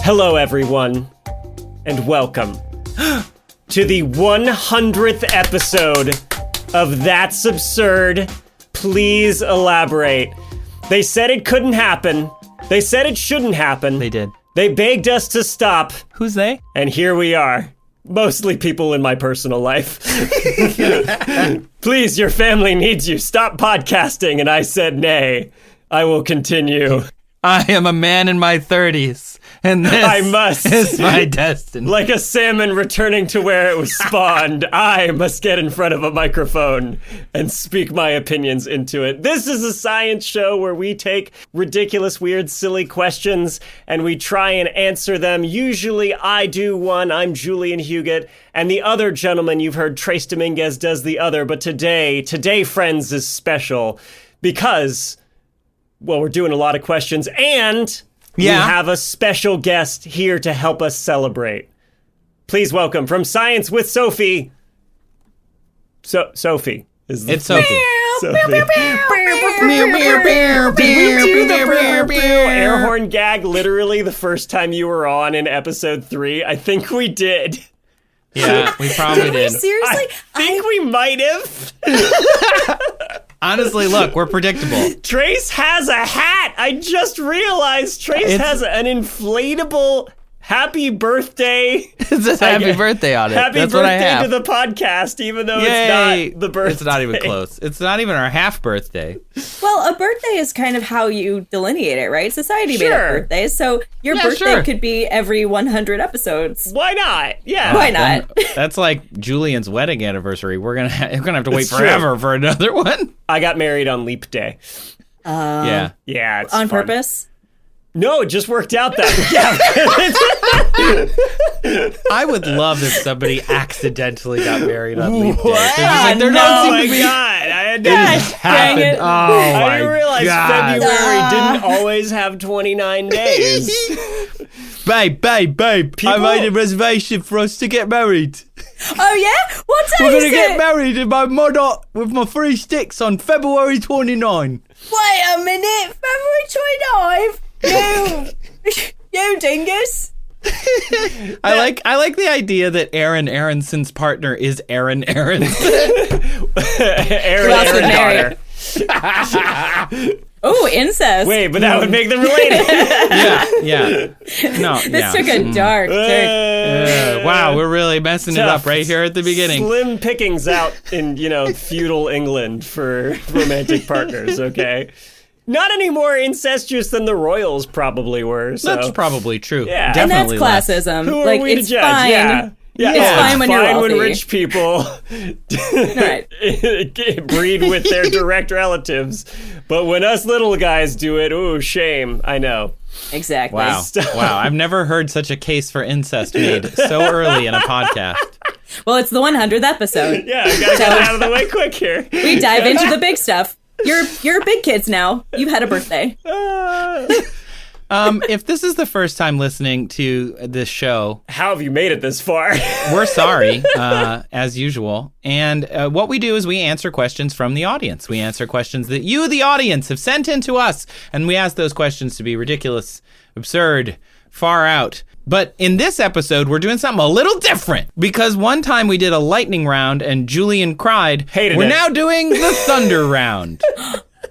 Hello, everyone, and welcome to the 100th episode of That's Absurd. Please elaborate. They said it couldn't happen. They said it shouldn't happen. They did. They begged us to stop. Who's they? And here we are. Mostly people in my personal life. Please, your family needs you. Stop podcasting. And I said, nay, I will continue. I am a man in my 30s, and this is my destiny. Like a salmon returning to where it was spawned, I must get in front of a microphone and speak my opinions into it. This is a science show where we take ridiculous, weird, silly questions and we try and answer them. Usually I do one. I'm Julian Huguet, and the other gentleman you've heard, Trace Dominguez, does the other. But today, friends, is special because... well, we're doing a lot of questions, and we have a special guest here to help us celebrate. Please welcome, from Science with Sophie. Sophie. It's Sophie. Sophie. Did we do the air horn gag literally the first time you were on in episode 3? I think we did. Yeah, we probably did. Seriously? I think we might have. Honestly, look, we're predictable. Trace has a hat. I just realized Trace has an inflatable happy birthday. It says happy birthday on it. Happy That's what I birthday have. to the podcast, even though Yay. it's not the birthday. It's not even close. It's not even our half birthday. Well, a birthday is kind of how you delineate it, right? Society made up birthdays, so your birthday could be every 100 episodes. Why not? Yeah. Why not? That's like Julian's wedding anniversary. We're gonna have to wait forever for another one. I got married on Leap Day. Yeah. It's on fun. purpose? No, it just worked out that I would love if somebody accidentally got married on Leap Day. What? There Oh my god! I happened. Oh I didn't realize God. February didn't always have 29 days. Babe, I made a reservation for us to get married. Oh yeah? What day We're is gonna it? get married in my mod hut with my 3 sticks on February 29. Wait a minute, February 29? You dingus. I like the idea that Aaron Aronson's partner is Aaron Aronson. Aaron daughter. Oh, incest. Wait, but that would make them related. Yeah. No, This took a dark turn. wow, we're really messing it Tough. up right here at the beginning. Slim pickings out in, feudal England for romantic partners, okay? Not any more incestuous than the royals probably were. So. That's probably true. Yeah. Definitely And that's classism. Who are we to it's judge? fine. Yeah. It's fine when you're wealthy. when rich people Right. breed with their direct relatives. But when us little guys do it, ooh, shame. I know. Exactly. Wow. I've never heard such a case for incest made so early in a podcast. Well, it's the 100th episode. Yeah, I gotta get it out of the way quick here. We dive into the big stuff. You're big kids now. You've had a birthday. If this is the first time listening to this show, How have you made it this far? we're sorry, as usual. And what we do is we answer questions from the audience. We answer questions that you, the audience, have sent in to us. And we ask those questions to be ridiculous, absurd, far out. But in this episode, we're doing something a little different. Because one time we did a lightning round and Julian cried. Hated We're it. now doing the thunder round.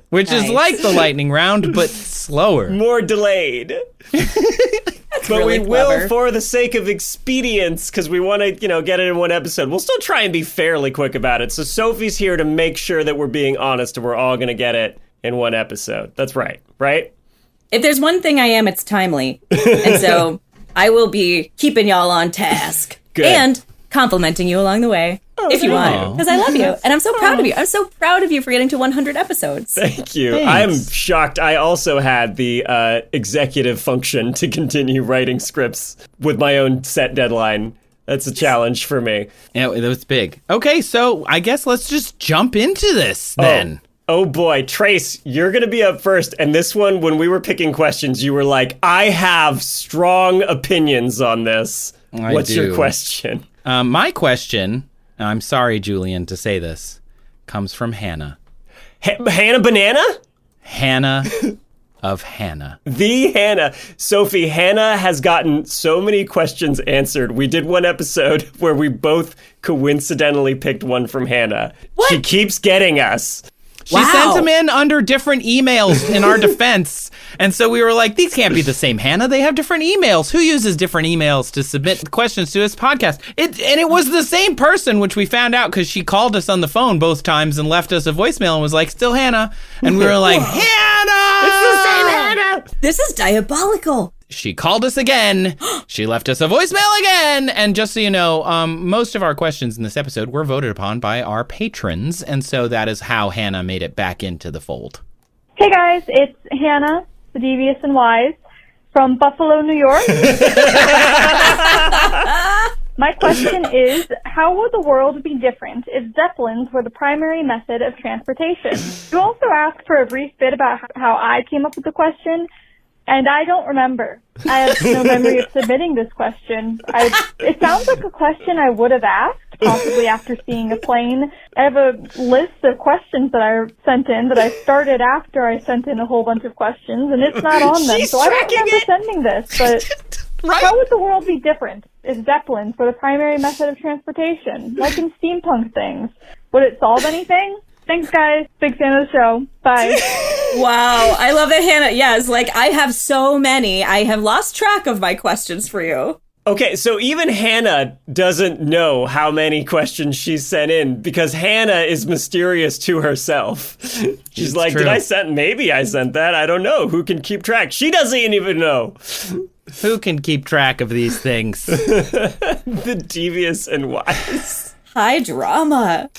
Which is like the lightning round, but slower. More delayed. But really we will, clever. for the sake of expedience, because we want to, get it in one episode, we'll still try and be fairly quick about it. So Sophie's here to make sure that we're being honest and we're all going to get it in one episode. That's right, right? If there's one thing I am, it's timely. And so I will be keeping y'all on task. Good. And complimenting you along the way. If you want. Because I love you. And I'm so proud of you. I'm so proud of you for getting to 100 episodes. Thank you. Thanks. I'm shocked. I also had the executive function to continue writing scripts with my own set deadline. That's a challenge for me. Yeah, it was big. Okay, so I guess let's just jump into this then. Oh boy, Trace, you're going to be up first. And this one, when we were picking questions, you were like, I have strong opinions on this. What's your question? My question, I'm sorry, Julian, to say this, comes from Hannah. Hannah Banana? Hannah of Hannah. The Hannah. Sophie, Hannah has gotten so many questions answered. We did one episode where we both coincidentally picked one from Hannah. What? She keeps getting us. She sent them in under different emails in our defense. And so we were like, these can't be the same Hannah. They have different emails. Who uses different emails to submit questions to this podcast? And it was the same person, which we found out because she called us on the phone both times and left us a voicemail and was like, still Hannah. And we were like, Hannah! It's the same Hannah! This is diabolical. She called us again. She left us a voicemail again. And just so you know, most of our questions in this episode were voted upon by our patrons. And so that is how Hannah made it back into the fold. Hey guys, it's Hannah, the Devious and Wise, from Buffalo, New York. My question is, how would the world be different if Zeppelins were the primary method of transportation? You also asked for a brief bit about how I came up with the question. And I don't remember. I have no memory of submitting this question. It sounds like a question I would have asked, possibly after seeing a plane. I have a list of questions that I sent in that I started after I sent in a whole bunch of questions, and it's not on them. So I don't remember sending this, but right? How would the world be different if Zeppelins were the primary method of transportation, like in steampunk things? Would it solve anything? Thanks, guys. Big fan of the show. Bye. Wow. I love it, Hannah. Yes, like, I have so many. I have lost track of my questions for you. Okay, so even Hannah doesn't know how many questions she sent in because Hannah is mysterious to herself. She's it's like, true. Maybe I sent that. I don't know. Who can keep track? She doesn't even know. Who can keep track of these things? The Devious and Wise. High drama.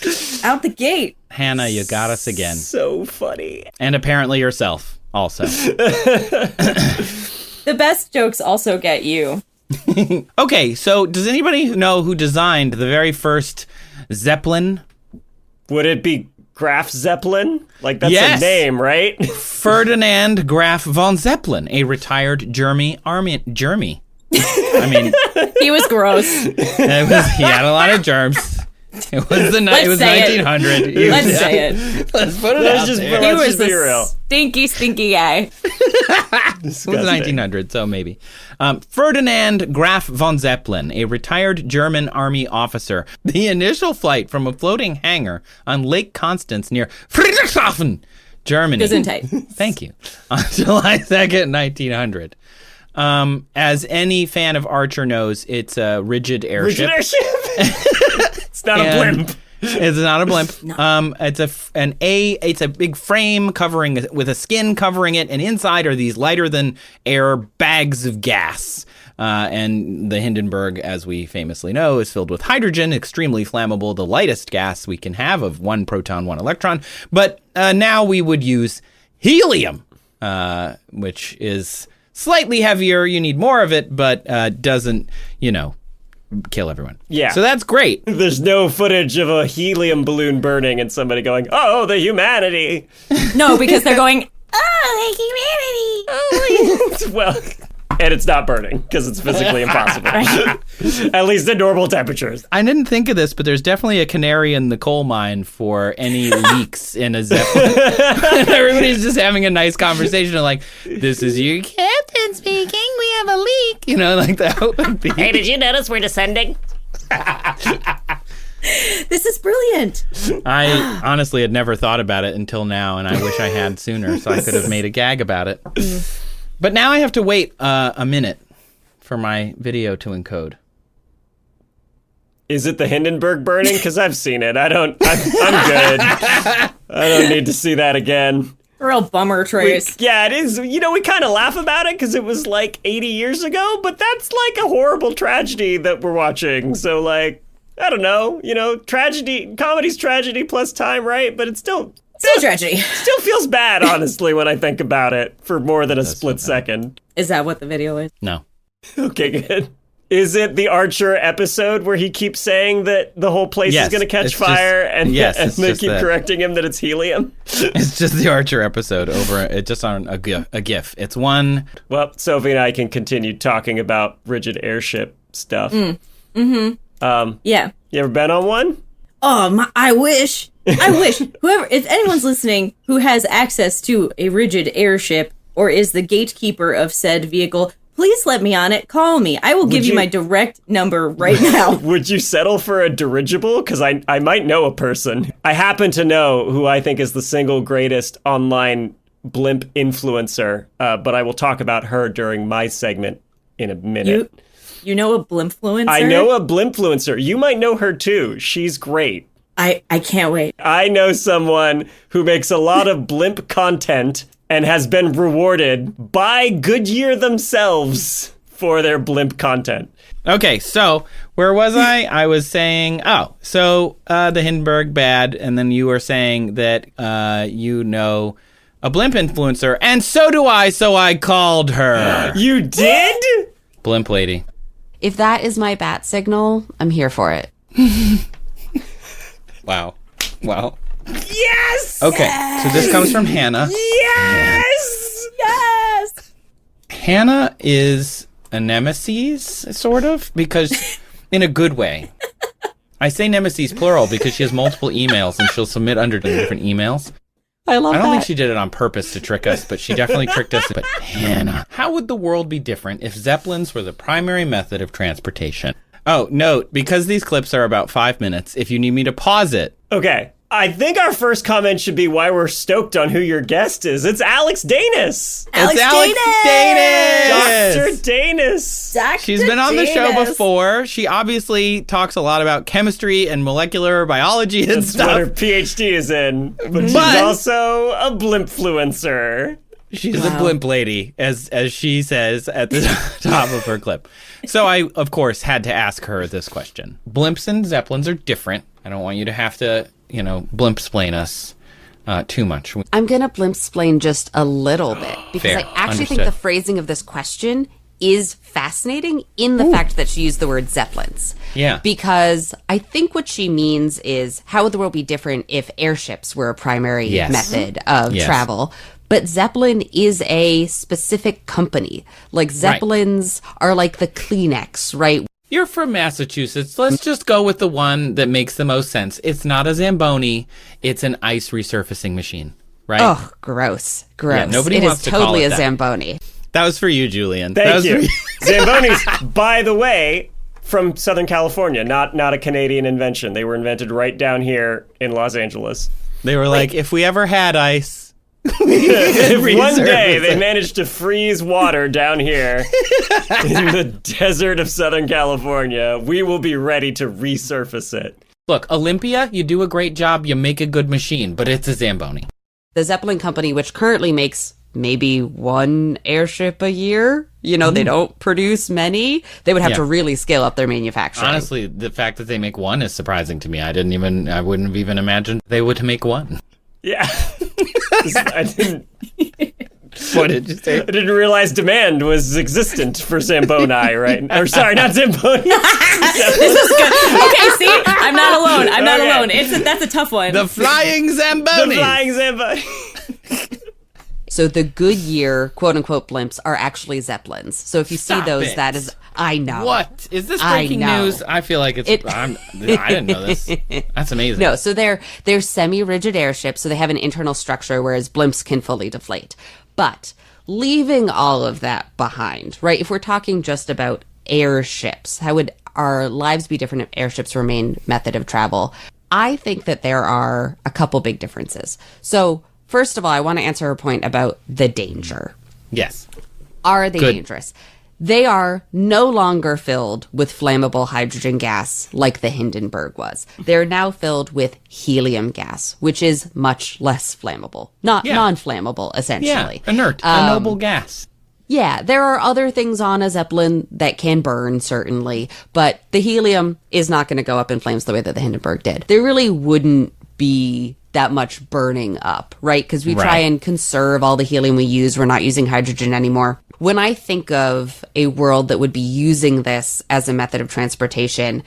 Out the gate. Hannah, you got us again. So funny. And apparently yourself also. The best jokes also get you. Okay, so does anybody know who designed the very first Zeppelin? Would it be Graf Zeppelin? Like, that's yes. a name, right? Ferdinand Graf von Zeppelin, a retired German army. I mean, he was gross. He had a lot of germs. It was 1900. Let's say it. Let's put it out there. He was a stinky guy. It was 1900, so maybe. Ferdinand Graf von Zeppelin, a retired German army officer. The initial flight from a floating hangar on Lake Constance near Friedrichshafen, Germany. Gesundheit. Thank you. On July 2nd, 1900. As any fan of Archer knows, it's a rigid airship. It's not a blimp. It's not a blimp. No. It's a big frame covering with a skin covering it, and inside are these lighter than air bags of gas. And the Hindenburg, as we famously know, is filled with hydrogen, extremely flammable, the lightest gas we can have of 1 proton, 1 electron. But now we would use helium, which is slightly heavier. You need more of it, but doesn't, kill everyone. Yeah. So that's great. There's no footage of a helium balloon burning and somebody going, oh, the humanity. No, because they're going, oh, the humanity. Well, and it's not burning because it's physically impossible. Right. At least at normal temperatures. I didn't think of this, but there's definitely a canary in the coal mine for any leaks in a Zeppelin. Everybody's just having a nice conversation like, this is your captain speaking, we have a leak. Like that would be. Hey, did you notice we're descending? This is brilliant. I honestly had never thought about it until now, and I wish I had sooner so I could have made a gag about it. But now I have to wait a minute for my video to encode. Is it the Hindenburg burning? Because I've seen it. I'm good. I don't need to see that again. A real bummer, Trace. Yeah, it is. We kind of laugh about it because it was like 80 years ago, but that's like a horrible tragedy that we're watching. So, like, I don't know. Tragedy, comedy's tragedy plus time, right? But it's still tragedy. Still feels bad, honestly, when I think about it for more than a split second. Is that what the video is? No. Okay, good. Is it the Archer episode where he keeps saying that the whole place is going to catch fire and they keep correcting him that it's helium? It's just the Archer episode just on a GIF. It's one. Well, Sophie and I can continue talking about rigid airship stuff. Yeah. You ever been on one? Oh, I wish. If anyone's listening who has access to a rigid airship, or is the gatekeeper of said vehicle, please let me on it. Call me. I will give you my direct number right now. Would you settle for a dirigible? Because I might know a person. I happen to know who I think is the single greatest online blimp influencer, but I will talk about her during my segment in a minute. You know a blimpfluencer? I know a blimpfluencer. You might know her too. She's great. I can't wait. I know someone who makes a lot of blimp content and has been rewarded by Goodyear themselves for their blimp content. Okay, so where was I? I was saying, the Hindenburg bad, and then you were saying that you know a blimp influencer, and so do I, so I called her. You did? Blimp lady. If that is my bat signal, I'm here for it. Wow. Yes! Okay, so this comes from Hannah. Yes! Yes! Hannah is a nemesis, sort of, because in a good way. I say nemesis plural because she has multiple emails and she'll submit under different emails. I love that. I don't think she did it on purpose to trick us, but she definitely tricked us. But Hannah, how would the world be different if Zeppelins were the primary method of transportation? Oh, note, because these clips are about 5 minutes, if you need me to pause it. Okay. I think our first comment should be why we're stoked on who your guest is. It's Alex Danis. Alex Dr. Danis. Dr. She's been on the show before. She obviously talks a lot about chemistry and molecular biology and That's stuff. what her PhD is in. But she's also a blimpfluencer. She's a blimp lady, as she says at the top of her clip. So I, of course, had to ask her this question. Blimps and Zeppelins are different. I don't want you to have to, blimp-splain us too much. I'm going to blimp-splain just a little bit, because Fair. I actually think the phrasing of this question is fascinating in the fact that she used the word Zeppelins. Yeah. Because I think what she means is, how would the world be different if airships were a primary method of travel? But Zeppelin is a specific company. Like, Zeppelins are like the Kleenex, right? You're from Massachusetts. Let's just go with the one that makes the most sense. It's not a Zamboni. It's an ice resurfacing machine, right? Oh, gross. Yeah, nobody wants to call totally it a that. Zamboni. That was for you, Julian. Thank you. Zambonis, by the way, from Southern California, not a Canadian invention. They were invented right down here in Los Angeles. They were like, if we ever had ice... If one day they managed to freeze water down here in the desert of Southern California, we will be ready to resurface it. Look, Olympia, you do a great job, you make a good machine, but it's a Zamboni. The Zeppelin company, which currently makes maybe one airship a year, they don't produce many, they would have to really scale up their manufacturing. Honestly, the fact that they make one is surprising to me. I wouldn't have even imagined they would make one. Yeah. I didn't... What did you say? I didn't realize demand was existent for Zamboni, right? Or sorry, not Zamboni. This is good. Okay, see? I'm not alone. I'm not alone. That's a tough one. The flying Zamboni. The flying Zamboni. So the Goodyear, quote-unquote, blimps are actually Zeppelins. So if you see those, that is... I know. What? Is this breaking news? I feel like I didn't know this. That's amazing. No, so they're semi-rigid airships, so they have an internal structure, whereas blimps can fully deflate. But leaving all of that behind, right? If we're talking just about airships, how would our lives be different if airships were main method of travel? I think that there are a couple big differences. So first of all, I want to answer her point about the danger. Yes. Are they dangerous? They are no longer filled with flammable hydrogen gas like the Hindenburg was. They're now filled with helium gas, which is much less flammable. Non-flammable, essentially. Yeah, inert, a noble gas. Yeah, there are other things on a Zeppelin that can burn, certainly, but the helium is not going to go up in flames the way that the Hindenburg did. There really wouldn't be that much burning up, right? Because we try and conserve all the helium we use. We're not using hydrogen anymore. When I think of a world that would be using this as a method of transportation,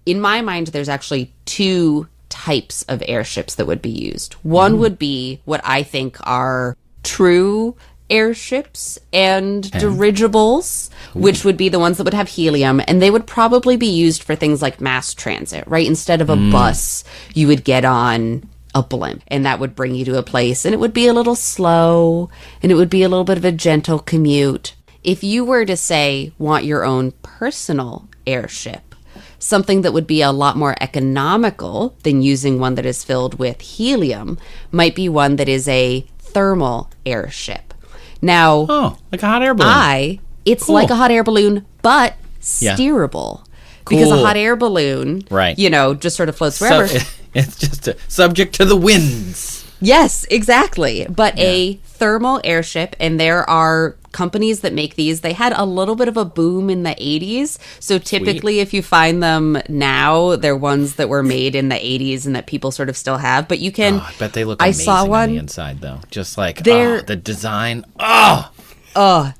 in my mind, there's actually two types of airships that would be used. One would be what I think are true airships and dirigibles, which would be the ones that would have helium, and they would probably be used for things like mass transit, right? Instead of a bus, you would get on a blimp, and that would bring you to a place, and it would be a little slow, and it would be a little bit of a gentle commute. If you were to say, want your own personal airship, something that would be a lot more economical than using one that is filled with helium might be one that is a thermal airship. Now, like a hot air balloon. It's cool. Like a hot air balloon, but steerable. Cool. Because a hot air balloon, just sort of floats wherever. It's just subject to the winds. Yes, exactly. But a thermal airship, and there are companies that make these. They had a little bit of a boom in the 80s. So typically, if you find them now, they're ones that were made in the 80s and that people sort of still have. But you can... I bet they look amazing on the inside, though. Just like, the design.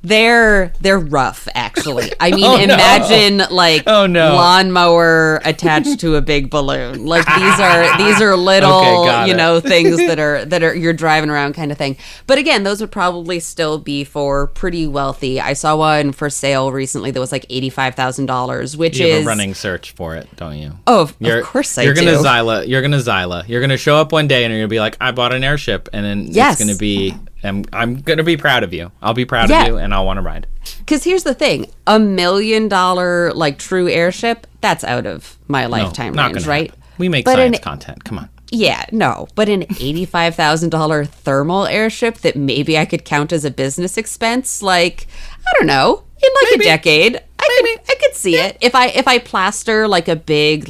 They're rough, actually. I mean, imagine lawnmower attached to a big balloon. Like these are little, things that are you're driving around kind of thing. But again, those would probably still be for pretty wealthy. I saw one for sale recently that was like $85,000, which you is have a running search for it, don't you? Oh, of course I do. You're gonna Zyla. You're gonna show up one day and you're gonna be like, I bought an airship, and then it's gonna be. I'm going to be proud of you. I'll be proud of you, and I'll want to ride. Because here's the thing. $1 million, true airship, that's out of my lifetime range, right? Happen. We make science content. Come on. Yeah, no. But an $85,000 thermal airship that maybe I could count as a business expense, I don't know, in a decade, I could see it. If I plaster, a big,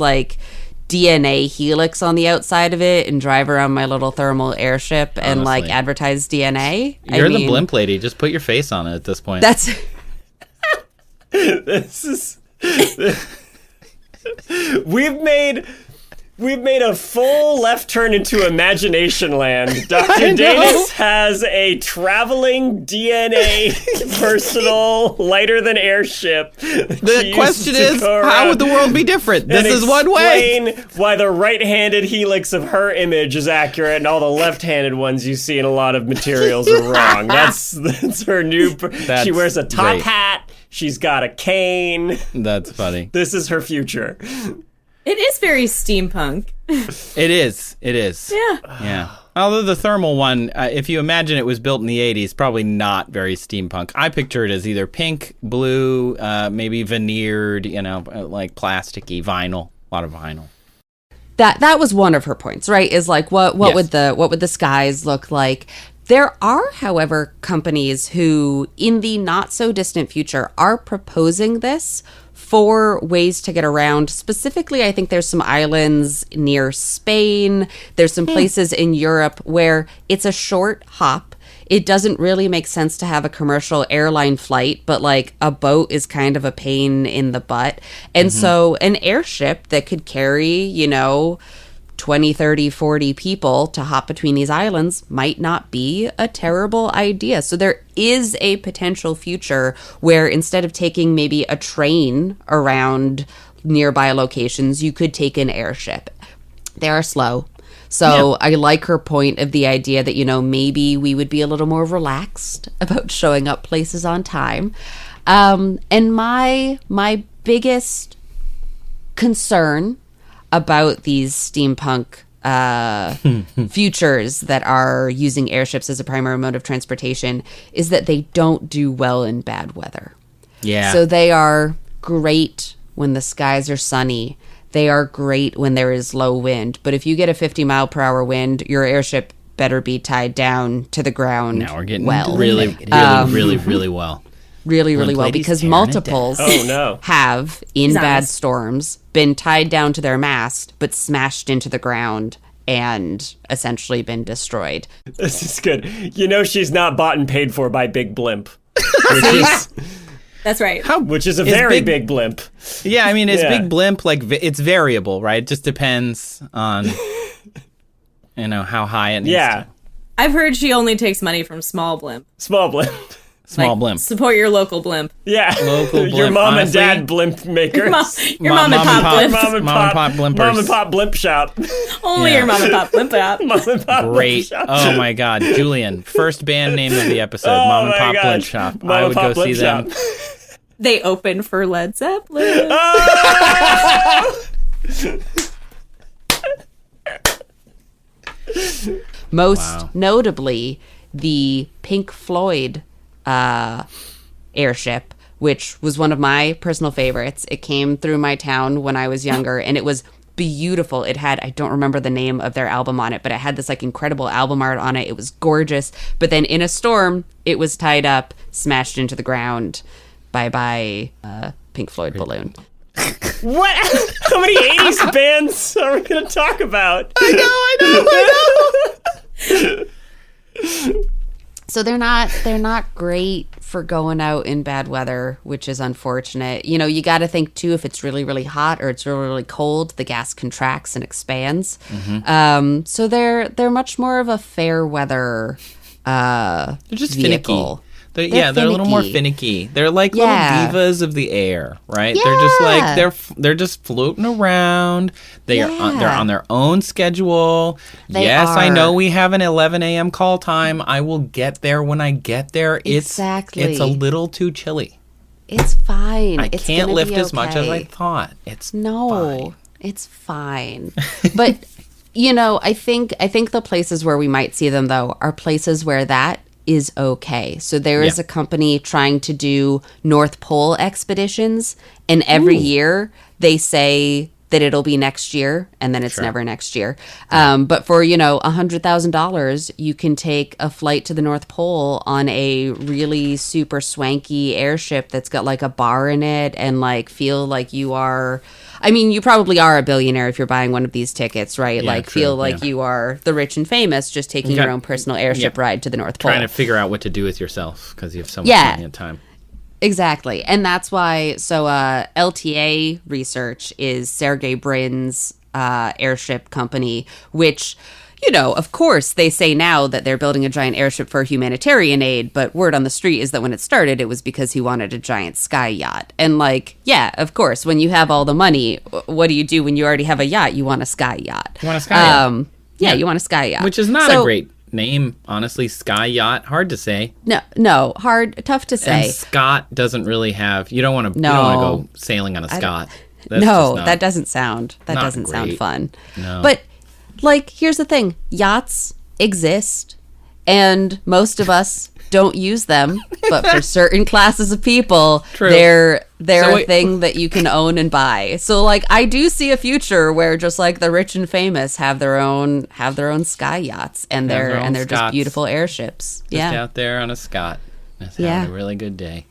DNA helix on the outside of it and drive around my little thermal airship and advertise DNA. You're the blimp lady. Just put your face on it at this point. That's We've made a full left turn into imagination land. Dr. Danis has a traveling DNA personal lighter than airship. The question is, how would the world be different? This is one way. Explain why the right-handed helix of her image is accurate and all the left-handed ones you see in a lot of materials are wrong. That's her new... she wears a top hat. She's got a cane. That's funny. This is her future. It is very steampunk. It is. Yeah. Although the thermal one, if you imagine it was built in the 80s, probably not very steampunk. I picture it as either pink, blue, maybe veneered, plasticky vinyl, a lot of vinyl. That was one of her points, right? Is what would the skies look like? There are, however, companies who, in the not so distant future, are proposing this for ways to get around. Specifically, I think there's some islands near Spain. There's some places in Europe where it's a short hop. It doesn't really make sense to have a commercial airline flight, but a boat is kind of a pain in the butt. And so an airship that could carry, 20, 30, 40 people to hop between these islands might not be a terrible idea. So there is a potential future where instead of taking maybe a train around nearby locations, you could take an airship. They are slow. So I like her point of the idea that, maybe we would be a little more relaxed about showing up places on time. And my biggest concern about these steampunk futures that are using airships as a primary mode of transportation is that they don't do well in bad weather. Yeah. So they are great when the skies are sunny. They are great when there is low wind. But if you get a 50-mile-per-hour wind, your airship better be tied down to the ground. Now we're getting really well. Really well, because multiples have, in bad storms, been tied down to their mast, but smashed into the ground and essentially been destroyed. This is good. She's not bought and paid for by Big Blimp. That's right. Which is a very big blimp. Yeah, I mean, is Big Blimp, it's variable, right? It just depends on, how high it needs to. I've heard she only takes money from small blimp. Small blimp. Small blimp. Support your local blimp. Yeah. Local blimp. Your mom and dad blimp makers. Your mom and pop blimp. Mom and pop blimpers. Mom and pop blimp shop. Only your mom and pop blimp shop. Mom and pop Great. Blimp shop. Oh my God. Julian, first band name of the episode. Mom and pop blimp shop. I would go see them. They open for Led Zeppelin. Oh! Most notably, the Pink Floyd airship, which was one of my personal favorites. It came through my town when I was younger, and it was beautiful. It had, I don't remember the name of their album on it, but it had this like incredible album art on it. It was gorgeous. But then in a storm, it was tied up, smashed into the ground. Bye-bye, Pink Floyd balloon. What? How many 80s bands are we going to talk about? I know. So they're not great for going out in bad weather, which is unfortunate. You know, you got to think too, if it's really, really hot or it's really, really cold, the gas contracts and expands. Mm-hmm. So they're much more of a fair weather they're just vehicle. Finicky. They're a little more finicky. They're like little divas of the air, right? Yeah. They're just like they're just floating around. They're on their own schedule. Yes, I know we have an 11 a.m. call time. I will get there when I get there. Exactly. It's a little too chilly. It's fine. I can't lift as much as I thought. It's fine. It's fine. But you know, I think the places where we might see them though are places where that is okay. So there is a company trying to do North Pole expeditions, and every year they say that it'll be next year, and then it's never next year. But for, $100,000, you can take a flight to the North Pole on a really super swanky airship that's got like a bar in it, and like feel like you are, I mean, you probably are a billionaire if you're buying one of these tickets, right? Yeah, like true, feel like you are the rich and famous just taking your own personal airship ride to the North Pole. Trying to figure out what to do with yourself because you have so much money and time. Exactly. And that's why, LTA Research is Sergey Brin's airship company, which, of course, they say now that they're building a giant airship for humanitarian aid, but word on the street is that when it started, it was because he wanted a giant sky yacht. And of course, when you have all the money, what do you do when you already have a yacht? You want a sky yacht. You want a sky yacht? Yeah, you want a sky yacht. Which is not a great name, honestly. Sky yacht, hard to say. No, tough to say. And Scott doesn't really have. You don't want to go sailing on a Scott. That doesn't sound fun. No. But here's the thing: yachts exist, and most of us don't use them. But for certain classes of people, they're a thing that you can own and buy. So I do see a future where just the rich and famous have their own sky yachts, and they're just beautiful airships. Just out there on a Scott. That's having a really good day.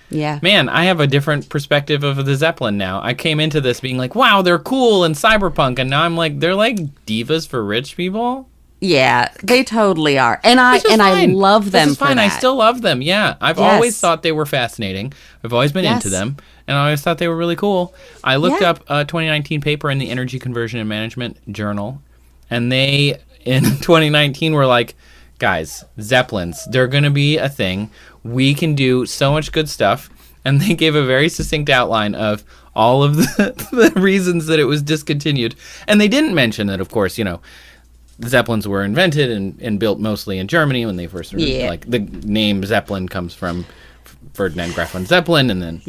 Yeah. Man, I have a different perspective of the Zeppelin now. I came into this being like, wow, they're cool and cyberpunk, and now I'm like, they're like divas for rich people. Yeah, they totally are. And I love them for that. I still love them. Yeah. I've always thought they were fascinating. I've always been into them, and I always thought they were really cool. I looked up a 2019 paper in the Energy Conversion and Management Journal, and they, in 2019, were like, guys, Zeppelins, they're going to be a thing. We can do so much good stuff. And they gave a very succinct outline of all of the reasons that it was discontinued. And they didn't mention that, of course, the Zeppelins were invented and built mostly in Germany when they first were, the name Zeppelin comes from Ferdinand Graf von Zeppelin, and then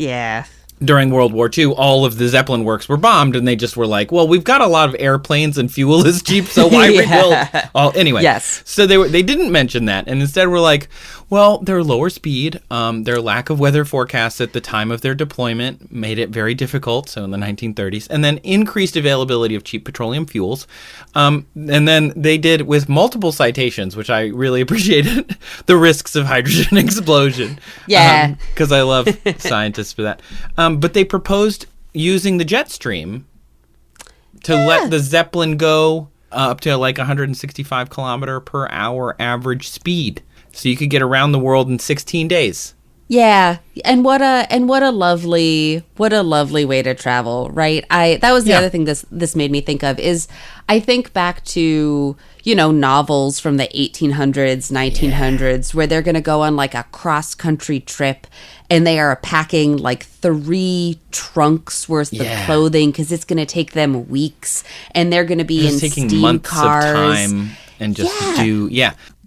during World War II, all of the Zeppelin works were bombed, and they just were like, well, we've got a lot of airplanes and fuel is cheap, so why rebuild? Anyway, so they didn't mention that, and instead were like, well, their lower speed, their lack of weather forecasts at the time of their deployment made it very difficult, so in the 1930s, and then increased availability of cheap petroleum fuels. And then they did, with multiple citations, which I really appreciated, the risks of hydrogen explosion. Yeah. Because I love scientists for that. But they proposed using the jet stream to let the Zeppelin go up to 165 kilometer per hour average speed. So you could get around the world in 16 days. Yeah, and what a lovely way to travel, right? That was the other thing this made me think of is I think back to novels from the 1800s, 1900s where they're going to go on a cross country trip and they are packing 3 trunks worth of clothing because it's going to take them weeks and they're going to be in steam months cars. Of time and just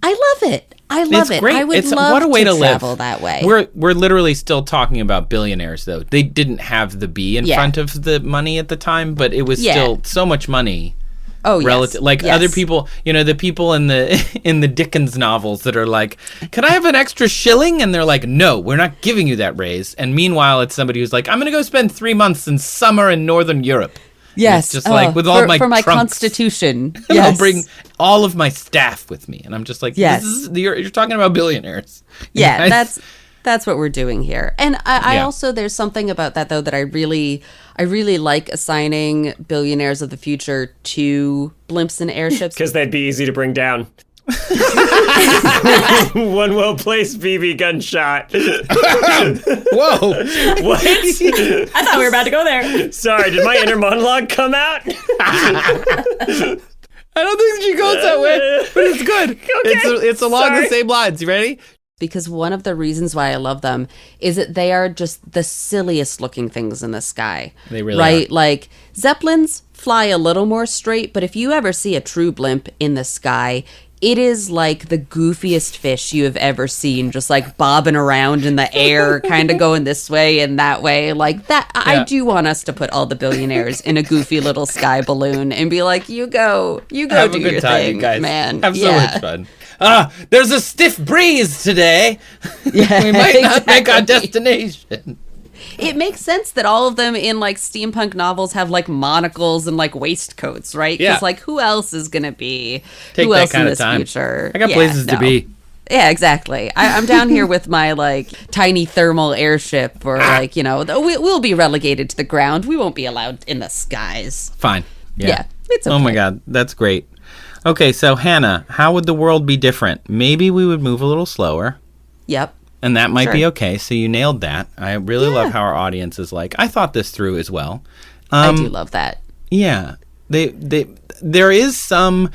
I love it. I love it. Great. I would love what a way to travel live that way. We're literally still talking about billionaires, though. They didn't have the B in front of the money at the time, but it was still so much money relative, like Yes. other people, the people in the Dickens novels that are like, can I have an extra shilling? And they're like, no, we're not giving you that raise. And meanwhile, it's somebody who's like, I'm going to go spend 3 months in summer in Northern Europe. Yes, it's just like with all my for my trunks. Constitution. And Yes. I'll bring all of my staff with me, and I'm just like, Yes. you're talking about billionaires. Yeah, Guys. that's what we're doing here. And I also, there's something about that though that I really like assigning billionaires of the future to blimps and airships. Because they'd be easy to bring down. One well-placed BB gunshot. Whoa. What? I thought we were about to go there. Sorry, did my inner monologue come out? I don't think she goes that way, but it's good. It's along Sorry. the same lines. You ready? Because one of the reasons why I love them is that they are just the silliest looking things in the sky. They really right? are. Like Zeppelins fly a little more straight, but if you ever see a true blimp in the sky, it is like the goofiest fish you have ever seen, just like bobbing around in the air, kind of going this way and that way. Like that, I do want us to put all the billionaires in a goofy little sky balloon and be like, you go Have do a good your time, thing, you guys. man. Have so much fun. There's a stiff breeze today. Yeah, We might not make our exactly. destination. It makes sense that all of them in like steampunk novels have like monocles and like waistcoats, right? Because Yeah. like who else is gonna be Take who that else in kind of this time. future? I got places to be. Yeah, exactly. I'm down here with my like tiny thermal airship, or like we'll be relegated to the ground. We won't be allowed in the skies. Fine. Yeah, it's okay. Oh my God, that's great. Okay, so Hannah, how would the world be different? Maybe we would move a little slower. Yep. And that might be Sure. okay. So you nailed that. I really love how our audience is like, I thought this through as well. I do love that. Yeah. There is some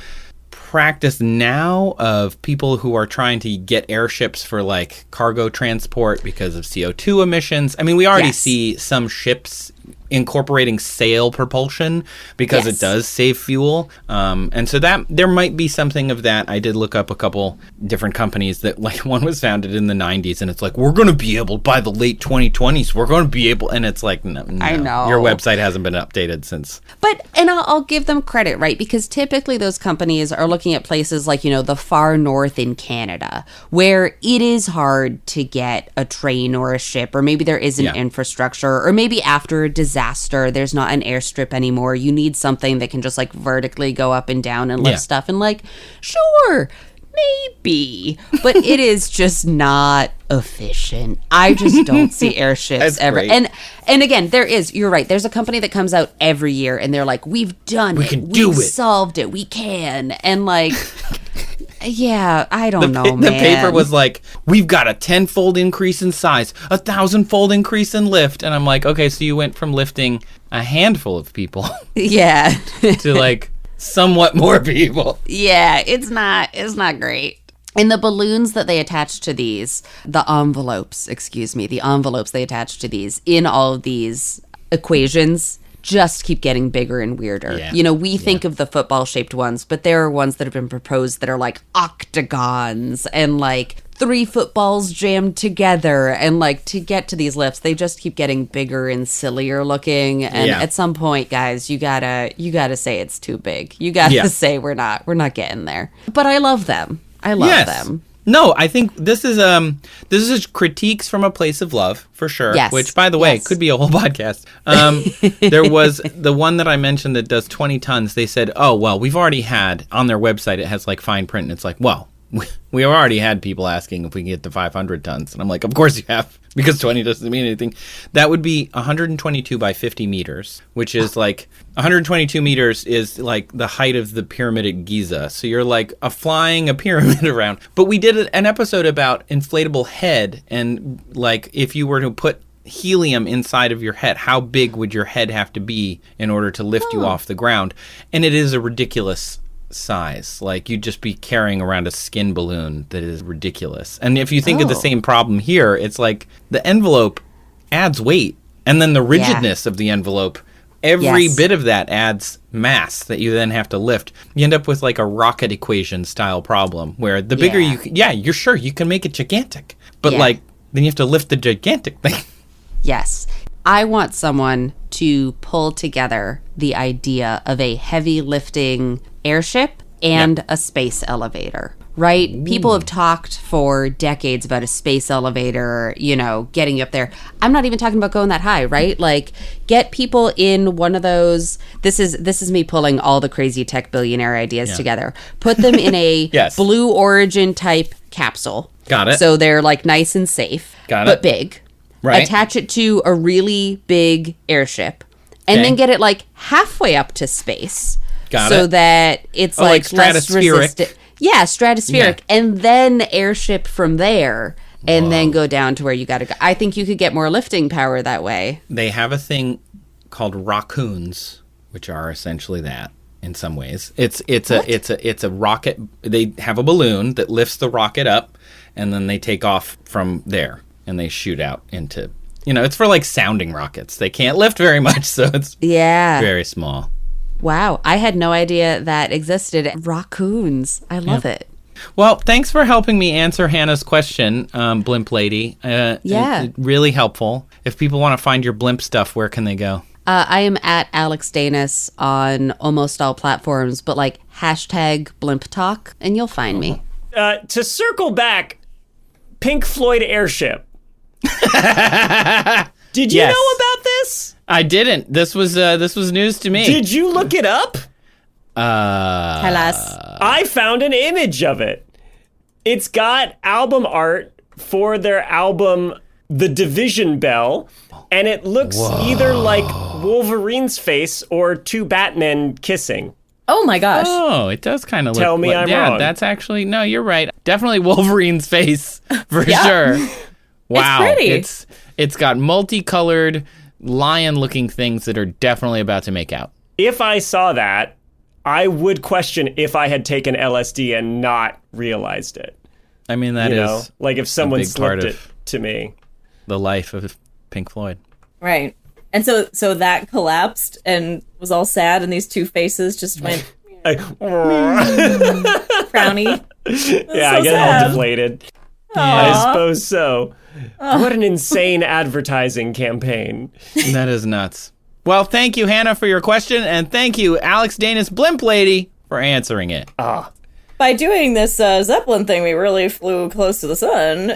practice now of people who are trying to get airships for like cargo transport because of CO2 emissions. I mean, we already Yes. see some ships incorporating sail propulsion because Yes. it does save fuel. And so that there might be something of that. I did look up a couple different companies that, like, one was founded in the 90s and it's like, we're going to be able by the late 2020s. We're going to be able. And it's like, no, I know. your website hasn't been updated since. But, and I'll give them credit, right? Because typically those companies are looking at places like, the far north in Canada, where it is hard to get a train or a ship, or maybe there isn't Yeah. infrastructure, or maybe after a disaster, there's not an airstrip anymore. You need something that can just like vertically go up and down and lift Yeah. stuff. And like, sure, maybe, but it is just not efficient. I just don't see airships That's ever. great. And again, you're right. There's a company that comes out every year and they're like, we've done it. can do We've it. solved it. We can. And like, yeah, I don't know, The man. paper was like, we've got a 10-fold increase in size, a 1,000-fold increase in lift. And I'm like, okay, so you went from lifting a handful of people yeah. to like somewhat more people. Yeah, it's not great. And the balloons that they attach to these, the envelopes they attach to these in all of these equations just keep getting bigger and weirder. Yeah. We think of the football shaped ones, but there are ones that have been proposed that are like octagons and like 3 footballs jammed together. And like to get to these lifts, they just keep getting bigger and sillier looking. And Yeah. at some point, guys, you gotta say it's too big. You gotta say we're not getting there. But I love them. I love them. No, I think this is critiques from a place of love for sure. Yes. Which, by the way, Yes. could be a whole podcast. There was the one that I mentioned that does 20 tons. They said, oh well, we've already had on their website. It has like fine print, and it's like, well, we already had people asking if we can get to 500 tons, and I'm like, of course you have, because 20 doesn't mean anything. That would be 122 by 50 meters, which is like 122 meters is like the height of the pyramid at Giza. So you're like flying a pyramid around. But we did an episode about inflatable head, and like if you were to put helium inside of your head, how big would your head have to be in order to lift you off the ground? And it is a ridiculous size. Like you'd just be carrying around a skin balloon that is ridiculous. And if you think of the same problem here, it's like the envelope adds weight, and then the rigidness of the envelope, every bit of that adds mass that you then have to lift. You end up with like a rocket equation style problem where the bigger you're sure you can make it gigantic, but like then you have to lift the gigantic thing. Yes. I want someone to pull together the idea of a heavy lifting airship and a space elevator. Right? Ooh. People have talked for decades about a space elevator, getting you up there. I'm not even talking about going that high, right? Like, get people in one of those. This is me pulling all the crazy tech billionaire ideas together. Put them in a Blue Origin type capsule. Got it. So they're like nice and safe, but big. Right. Attach it to a really big airship, and then get it like halfway up to space. Got so it. that it's like less resistant. Yeah, stratospheric. Yeah. And then airship from there and then go down to where you got to go. I think you could get more lifting power that way. They have a thing called raccoons, which are essentially that in some ways. It's a rocket. They have a balloon that lifts the rocket up, and then they take off from there and they shoot out into, it's for like sounding rockets. They can't lift very much, so it's very small. Wow, I had no idea that existed. Raccoons. I love it. Well, thanks for helping me answer Hannah's question, Blimp Lady. Really helpful. If people want to find your blimp stuff, where can they go? I am at Alex Danis on almost all platforms, but like #Blimp Talk, and you'll find me. To circle back, Pink Floyd Airship. Did you know about this? I didn't. This was news to me. Did you look it up? Tell us. I found an image of it. It's got album art for their album The Division Bell, and it looks either like Wolverine's face or two Batmen kissing. Oh my gosh. Oh, it does kind of look. Tell me I'm wrong. Yeah, that's actually, no, you're right. Definitely Wolverine's face for sure. Wow. It's pretty. It's got multicolored lion-looking things that are definitely about to make out. If I saw that, I would question if I had taken LSD and not realized it. I mean, that is like if someone a big slipped part it of to me. The life of Pink Floyd. Right. And so that collapsed and was all sad, and these two faces just went frowny. Yeah, I get all deflated. Aww. I suppose so. What an insane advertising campaign. That is nuts. Well, thank you, Hannah, for your question, and thank you, Alex Danis Blimp Lady, for answering it. By doing this Zeppelin thing, we really flew close to the sun.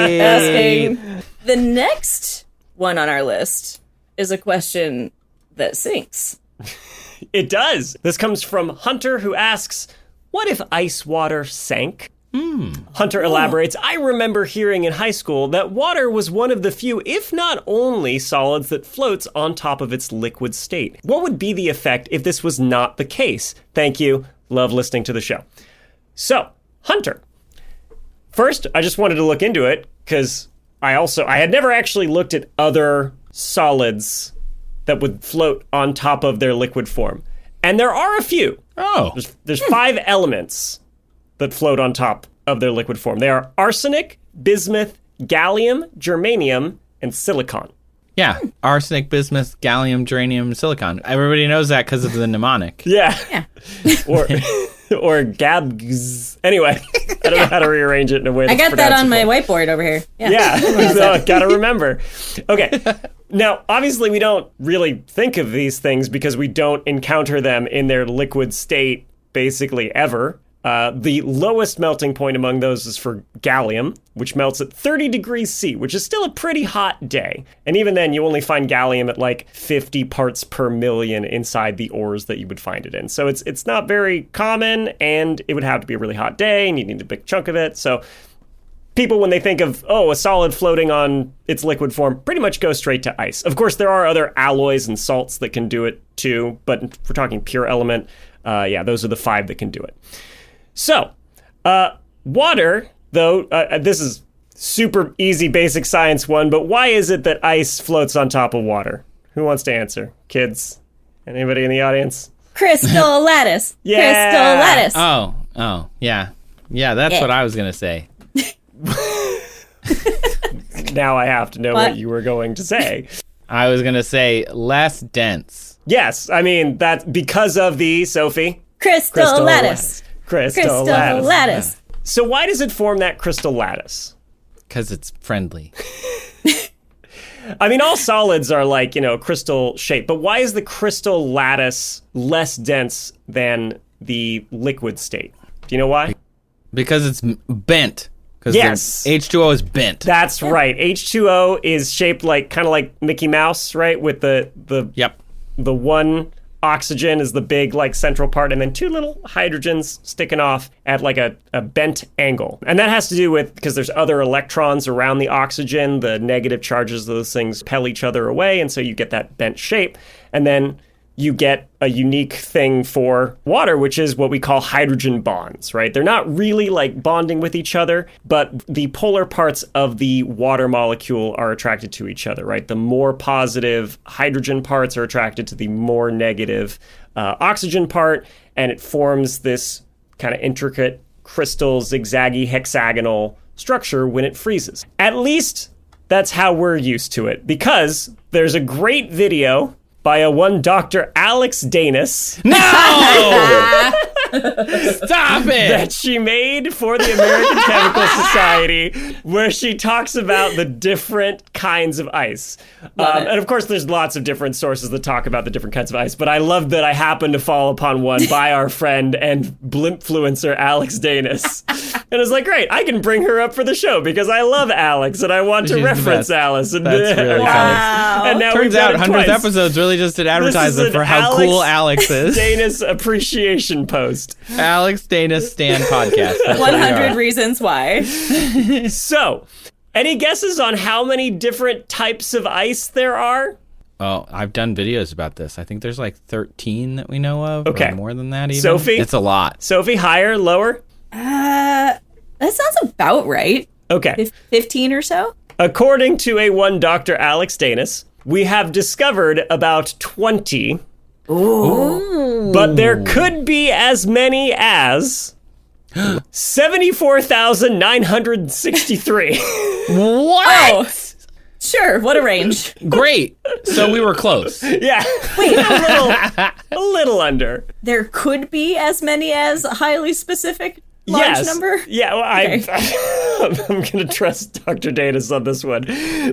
Asking. The next one on our list is a question that sinks. It does. This comes from Hunter, who asks, what if ice water sank? Hunter elaborates, I remember hearing in high school that water was one of the few, if not only, solids that floats on top of its liquid state. What would be the effect if this was not the case? Thank you. Love listening to the show. So, Hunter. First, I just wanted to look into it because I had never actually looked at other solids that would float on top of their liquid form. And there are a few. There's 5 elements that float on top of their liquid form. They are arsenic, bismuth, gallium, germanium, and silicon. Yeah, arsenic, bismuth, gallium, germanium, silicon. Everybody knows that because of the mnemonic. Yeah. or gags. Anyway, I don't know how to rearrange it in a way that's I got that on my whiteboard over here. Yeah. So, gotta remember. Okay. Now, obviously, we don't really think of these things because we don't encounter them in their liquid state basically ever. The lowest melting point among those is for gallium, which melts at 30 degrees C, which is still a pretty hot day. And even then, you only find gallium at like 50 parts per million inside the ores that you would find it in. So it's not very common, and it would have to be a really hot day, and you need a big chunk of it. So people, when they think of, a solid floating on its liquid form, pretty much go straight to ice. Of course, there are other alloys and salts that can do it too, but if we're talking pure element, those are the 5 that can do it. So, water, though, this is super easy basic science one, but why is it that ice floats on top of water? Who wants to answer? Kids? Anybody in the audience? Crystal lattice. Yeah. Crystal lattice. Oh, yeah. Yeah, that's what I was going to say. Now I have to know what you were going to say. I was going to say less dense. Yes, I mean, that's because of the, Sophie? Crystal lattice. Crystal lattice. So why does it form that crystal lattice? Because it's friendly. I mean, all solids are like, crystal shape, but why is the crystal lattice less dense than the liquid state? Do you know why? Because it's bent. Because yes. H2O is bent. That's right. H2O is shaped kind of like Mickey Mouse, right? With the one oxygen is the big central part, and then two little hydrogens sticking off at a bent angle. And that has to do with, because there's other electrons around the oxygen, the negative charges of those things repel each other away, and so you get that bent shape. And then you get a unique thing for water, which is what we call hydrogen bonds, right? They're not really bonding with each other, but the polar parts of the water molecule are attracted to each other, right? The more positive hydrogen parts are attracted to the more negative oxygen part, and it forms this kind of intricate crystal, zigzaggy, hexagonal structure when it freezes. At least that's how we're used to it, because there's a great video by a one Dr. Alex Danis. No! Stop it! That she made for the American Chemical Society, where she talks about the different kinds of ice. And of course, there's lots of different sources that talk about the different kinds of ice, but I love that I happened to fall upon one by our friend and blimpfluencer Alex Danis. And it's great, I can bring her up for the show because I love Alex and I want to reference Alice. And that's really wow. And now turns out 100th episode's really just an advertisement for how cool Alex is. Danis appreciation post. Alex Danis Stan podcast. That's 100 reasons why. So, any guesses on how many different types of ice there are? Oh, I've done videos about this. I think there's 13 that we know of. Okay. Or more than that even. Sophie? It's a lot. Sophie, higher, lower? That sounds about right. Okay. 15 or so? According to a one Dr. Alex Danis, we have discovered about 20. Ooh. But there could be as many as 74,963. What? Oh, sure, what a range. Great. So we were close. Yeah. Wait, a little under. There could be as many as a highly specific large number? Yeah, well, Okay. I'm going to trust Dr. Danis on this one.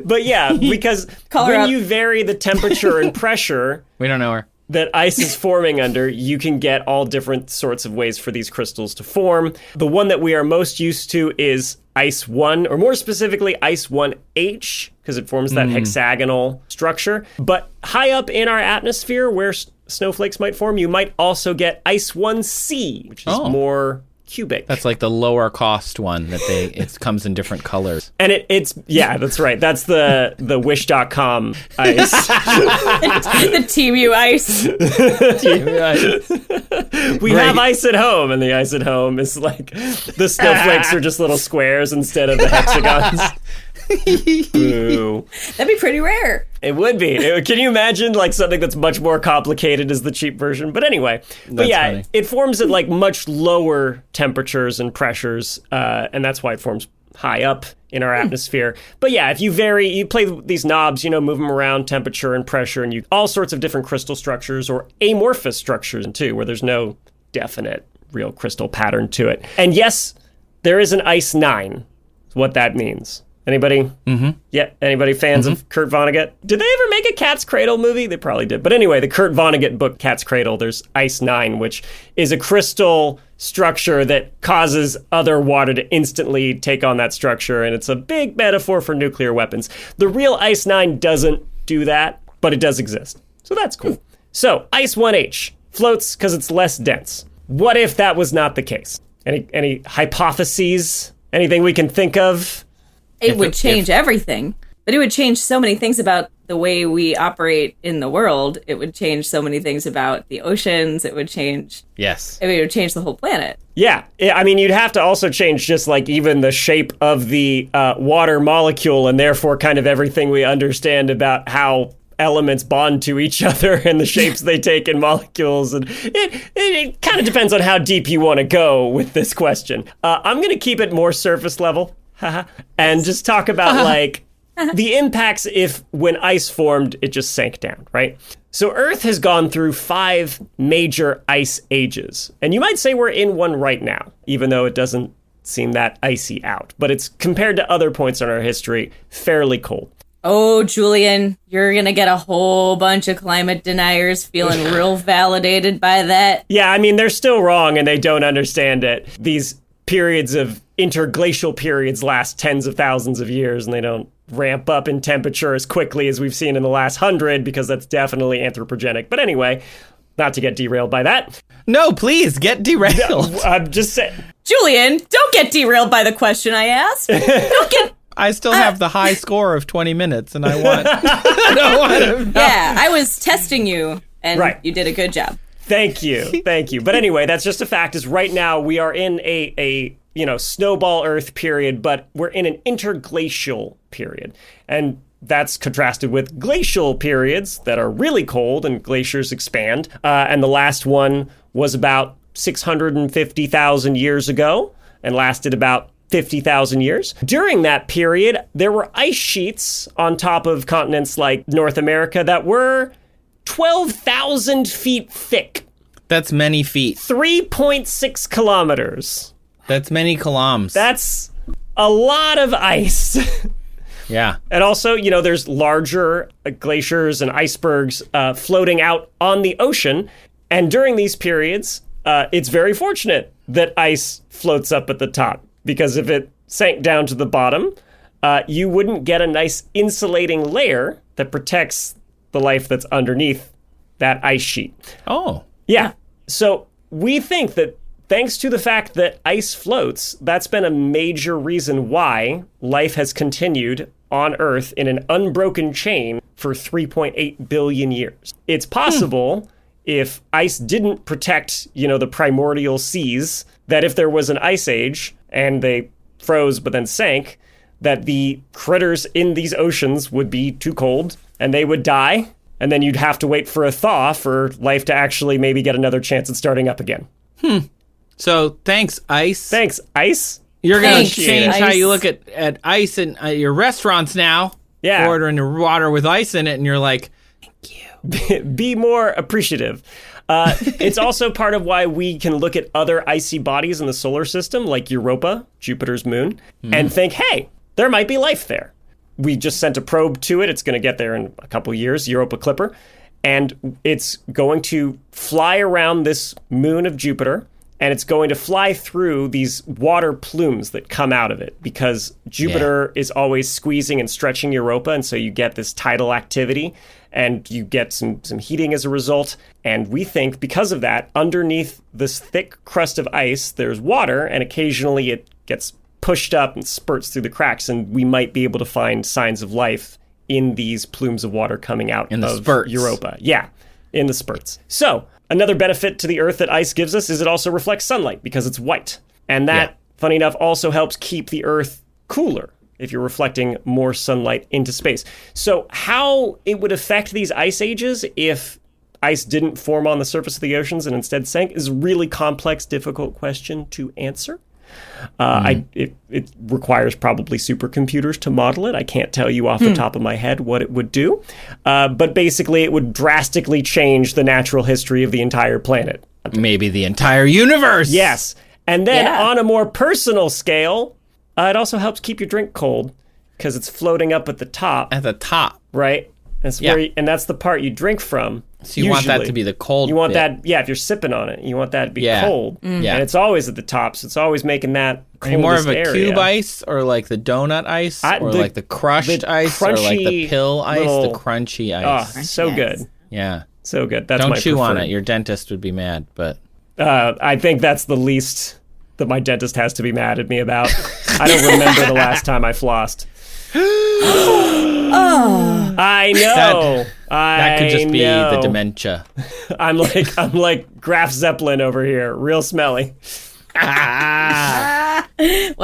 But yeah, because Call her when up. you vary the temperature and pressure We don't know her. that ice is forming under, you can get all different sorts of ways for these crystals to form. The one that we are most used to is ice 1, or more specifically ice 1H, because it forms that hexagonal structure. But high up in our atmosphere where snowflakes might form, you might also get ice 1C, which is more cubic. That's the lower cost one that it comes in different colors. And it's that's right. That's the wish.com ice. The TMU ice. We have ice at home, and the ice at home is the snowflakes are just little squares instead of the hexagons. Boo. That'd be pretty rare. It would be. Can you imagine something that's much more complicated as the cheap version? But anyway, Funny. it forms at much lower temperatures and pressures, and that's why it forms high up in our atmosphere. But yeah, if you play these knobs, move them around temperature and pressure, and you all sorts of different crystal structures or amorphous structures too, where there's no definite real crystal pattern to it. And yes, there is an ice 9. Is what that means. Anybody? Mm-hmm. Yeah. Anybody fans of Kurt Vonnegut? Did they ever make a Cat's Cradle movie? They probably did. But anyway, the Kurt Vonnegut book Cat's Cradle, there's Ice 9, which is a crystal structure that causes other water to instantly take on that structure, and it's a big metaphor for nuclear weapons. The real Ice 9 doesn't do that, but it does exist. So that's cool. So Ice 1H floats because it's less dense. What if that was not the case? Any hypotheses? Anything we can think of? It would change everything. But it would change so many things about the way we operate in the world. It would change so many things about the oceans. It would change... Yes. It would change the whole planet. Yeah. I mean, you'd have to also change just even the shape of the water molecule, and therefore kind of everything we understand about how elements bond to each other and the shapes they take in molecules. And it kind of depends on how deep you want to go with this question. I'm going to keep it more surface level. And just talk about the impacts if when ice formed, it just sank down, right? So Earth has gone through 5 major ice ages. And you might say we're in one right now, even though it doesn't seem that icy out. But it's, compared to other points in our history, fairly cold. Oh, Julian, you're going to get a whole bunch of climate deniers feeling real validated by that. Yeah, I mean, they're still wrong and they don't understand it. These periods of interglacial periods last tens of thousands of years and they don't ramp up in temperature as quickly as we've seen in the last 100 because that's definitely anthropogenic. But anyway, not to get derailed by that. No, please, get derailed. I'm just saying. Julian, don't get derailed by the question I asked. Don't get... I still have the high score of 20 minutes, and I don't want to know. Yeah, I was testing you, and Right. you did a good job. Thank you. But anyway, that's just a fact is right now we are in a snowball Earth period, but we're in an interglacial period. And that's contrasted with glacial periods that are really cold and glaciers expand. And the last one was about 650,000 years ago and lasted about 50,000 years. During that period, there were ice sheets on top of continents like North America that were 12,000 feet thick. That's many feet. 3.6 kilometers. That's many kilometers. That's a lot of ice. Yeah. And also, there's larger glaciers and icebergs floating out on the ocean. And during these periods, it's very fortunate that ice floats up at the top. Because if it sank down to the bottom, you wouldn't get a nice insulating layer that protects the life that's underneath that ice sheet. Oh. Yeah. So we think that thanks to the fact that ice floats, that's been a major reason why life has continued on Earth in an unbroken chain for 3.8 billion years. It's possible if ice didn't protect, the primordial seas, that if there was an ice age and they froze but then sank, that the critters in these oceans would be too cold and they would die. And then you'd have to wait for a thaw for life to actually maybe get another chance at starting up again. So thanks, ice. Thanks, ice. You're going to Thanks, change ice. how you look at ice in your restaurants now. Yeah. Ordering your water with ice in it, and you're like, Be more appreciative. It's also part of why we can look at other icy bodies in the solar system, like Europa, Jupiter's moon, and think, hey, there might be life there. We just sent a probe to it. It's going to get there in a couple years, Europa Clipper. And it's going to fly around this moon of Jupiter, and it's going to fly through these water plumes that come out of it because Jupiter is always squeezing and stretching Europa, and so you get this tidal activity, and you get some heating as a result. And we think because of that, underneath this thick crust of ice, there's water, and occasionally it gets pushed up and spurts through the cracks, and we might be able to find signs of life in these plumes of water coming out In the of spurts. Europa. Yeah, in the spurts. So another benefit to the Earth that ice gives us is it also reflects sunlight because it's white. And that, funny enough, also helps keep the Earth cooler if you're reflecting more sunlight into space. So how it would affect these ice ages if ice didn't form on the surface of the oceans and instead sank is a really complex, difficult question to answer. It requires probably supercomputers to model it. I can't tell you off the top of my head what it would do. But basically, it would drastically change the natural history of the entire planet. maybe the entire universe. Yes. And then on a more personal scale, it also helps keep your drink cold because it's floating up at the top. At the top. Right? That's where and that's the part you drink from. So you want that to be the cold You want bit. that, if you're sipping on it, you want that to be cold. Yeah. And it's always at the top, so it's always making that Are you more of coldest a area. cube ice or like the donut ice or like the crushed ice or like the crunchy pill ice, little- the crunchy Oh, ice? so Yes. good. Yeah. So good. That's Don't my chew on preferred. it. Your dentist would be mad, but I think that's the least that my dentist has to be mad at me about. I don't remember the last time I flossed. I know. that could just be know. the dementia. I'm like Graf Zeppelin over here, real smelly. What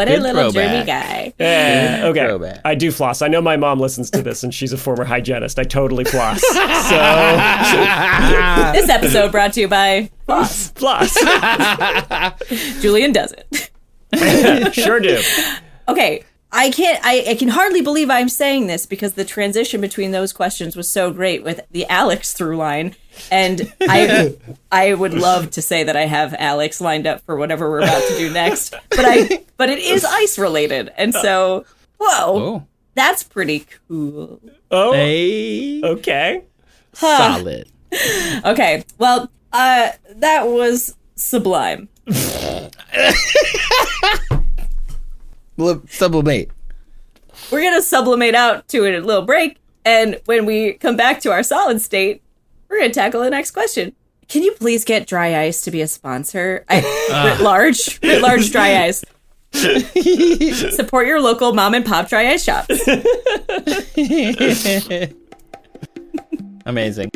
a Good little germy throwback. guy. Yeah, okay. throwback. I do floss. I know my mom listens to this, and she's a former hygienist. I totally floss. So This episode brought to you by Floss. floss. Julian does it. Sure do. Okay, I can hardly believe I'm saying this because the transition between those questions was so great with the Alex through line. And I would love to say that I have Alex lined up for whatever we're about to do next. But it is ice related. And so, whoa. Oh. That's pretty cool. Oh, Hey, okay. solid. Okay, well, that was sublime. Sublimate. We're going to sublimate out to a little break, and when we come back to our solid state, we're going to tackle the next question. Can you please get Dry Ice to be a sponsor? Writ large Dry Ice. Support your local mom and pop Dry Ice shops. Amazing.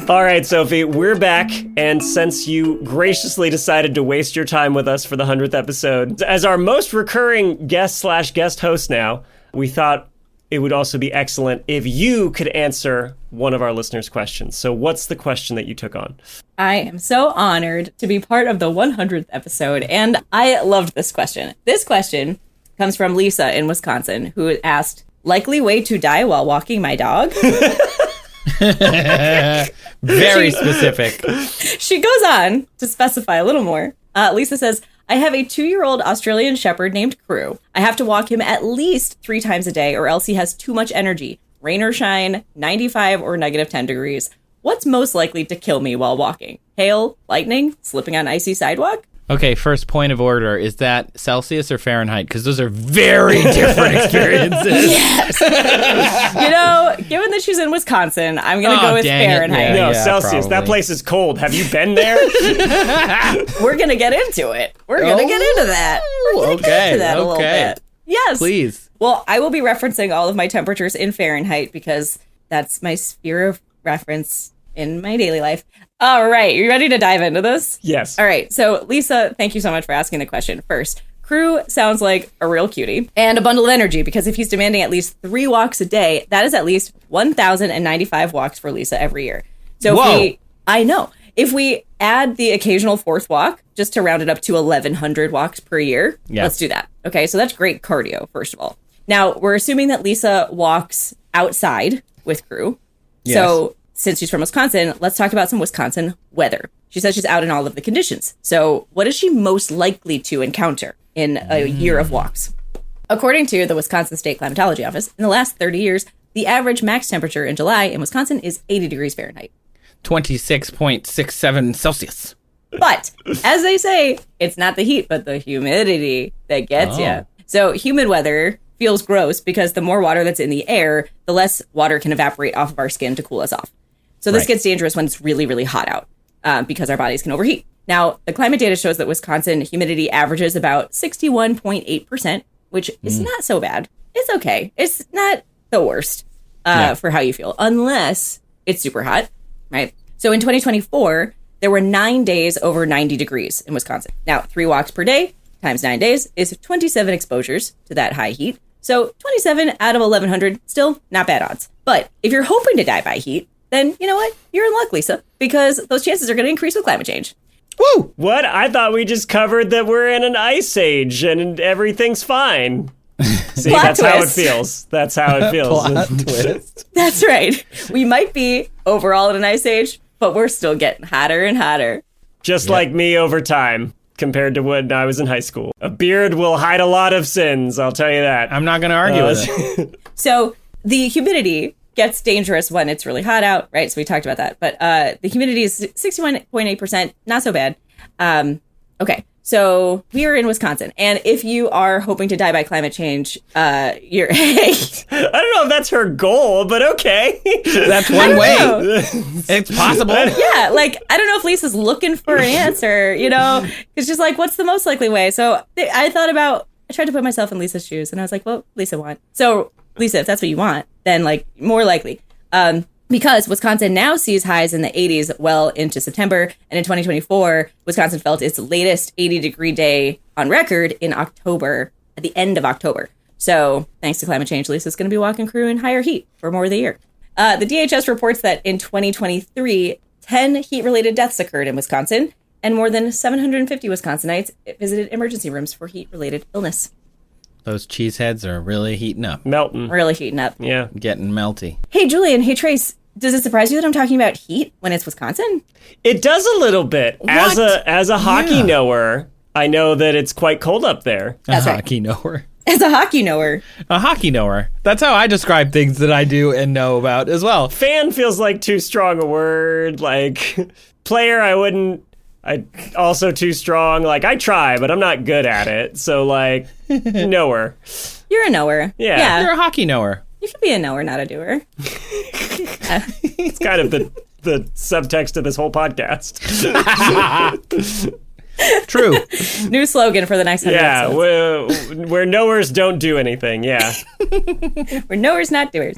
All right, Sophie, we're back, and since you graciously decided to waste your time with us for the 100th episode, as our most recurring guest/guest host now, we thought it would also be excellent if you could answer one of our listeners' questions. So what's the question that you took on? I am so honored to be part of the 100th episode, and I loved this question. This question comes from Lisa in Wisconsin, who asked, likely way to die while walking my dog? Very specific. She goes on to specify a little more. Lisa says, I have a 2-year-old Australian Shepherd named Crew. I have to walk him at least 3 times a day or else he has too much energy. Rain or shine, 95 or negative 10 degrees. What's most likely to kill me while walking? Hail, lightning, slipping on icy sidewalk? Okay, first point of order. Is that Celsius or Fahrenheit? Because those are very different experiences. You know, given that she's in Wisconsin, I'm going to go with Fahrenheit. No, Yeah, Celsius. probably. That place is cold. Have you been there? We're going to get into it. We're going to get into that. We're gonna get into that a little bit. Yes. Please. Well, I will be referencing all of my temperatures in Fahrenheit because that's my sphere of reference in my daily life. All right. You ready to dive into this? Yes. All right. So, Lisa, thank you so much for asking the question. First, Crew sounds like a real cutie and a bundle of energy because if he's demanding at least 3 walks a day, that is at least 1,095 walks for Lisa every year. So if we add the occasional 4th walk, just to round it up to 1,100 walks per year, let's do that. Okay, so that's great cardio, first of all. Now, we're assuming that Lisa walks outside with Crew. Yes. So since she's from Wisconsin, let's talk about some Wisconsin weather. She says she's out in all of the conditions. So what is she most likely to encounter in a year of walks? According to the Wisconsin State Climatology Office, in the last 30 years, the average max temperature in July in Wisconsin is 80 degrees Fahrenheit. 26.67 Celsius. But, as they say, it's not the heat, but the humidity that gets you. So humid weather feels gross because the more water that's in the air, the less water can evaporate off of our skin to cool us off. So this gets dangerous when it's really, really hot out because our bodies can overheat. Now, the climate data shows that Wisconsin humidity averages about 61.8%, which is not so bad. It's okay. It's not the worst for how you feel, unless it's super hot, right? So in 2024, there were 9 days over 90 degrees in Wisconsin. Now, 3 walks per day times 9 days is 27 exposures to that high heat. So 27 out of 1,100, still not bad odds. But if you're hoping to die by heat, then you know what? You're in luck, Lisa, because those chances are going to increase with climate change. Woo! What? I thought we just covered that we're in an ice age and everything's fine. See, Plot that's how it twist. feels. That's how it feels. Plot twist. That's right. We might be overall in an ice age, but we're still getting hotter and hotter. Just like me over time, compared to when I was in high school. A beard will hide a lot of sins, I'll tell you that. I'm not going to argue with it. So the humidity gets dangerous when it's really hot out, right? So we talked about that. But the humidity is 61.8%, not so bad. Okay, so we are in Wisconsin. And if you are hoping to die by climate change, you're... I don't know if that's her goal, but okay. That's one way. know. It's possible. Yeah, like, I don't know if Lisa's looking for an answer, you know? It's just like, what's the most likely way? So I tried to put myself in Lisa's shoes, and I was like, what Lisa want? So, Lisa, if that's what you want, then, like, more likely. Because Wisconsin now sees highs in the 80s well into September, and in 2024, Wisconsin felt its latest 80-degree day on record in October, at the end of October. So, thanks to climate change, Lisa's going to be walking Crew in higher heat for more of the year. The DHS reports that in 2023, 10 heat-related deaths occurred in Wisconsin, and more than 750 Wisconsinites visited emergency rooms for heat-related illness. Those cheeseheads are really heating up. Melton. Really heating up. Yeah. Getting melty. Hey, Julian. Hey, Trace. Does it surprise you that I'm talking about heat when it's Wisconsin? It does a little bit. As a hockey knower, I know that it's quite cold up there. That's right. Hockey knower. As a hockey knower. A hockey knower. That's how I describe things that I do and know about as well. Fan feels like too strong a word. Like, player, I also too strong. Like, I try, but I'm not good at it. So, like, knower. You're a knower. Yeah. You're a hockey knower. You should be a knower, not a doer. It's kind of the subtext of this whole podcast. True. New slogan for the next 100 Yeah, episodes. where knowers don't do anything. Yeah. We're knowers, not doers.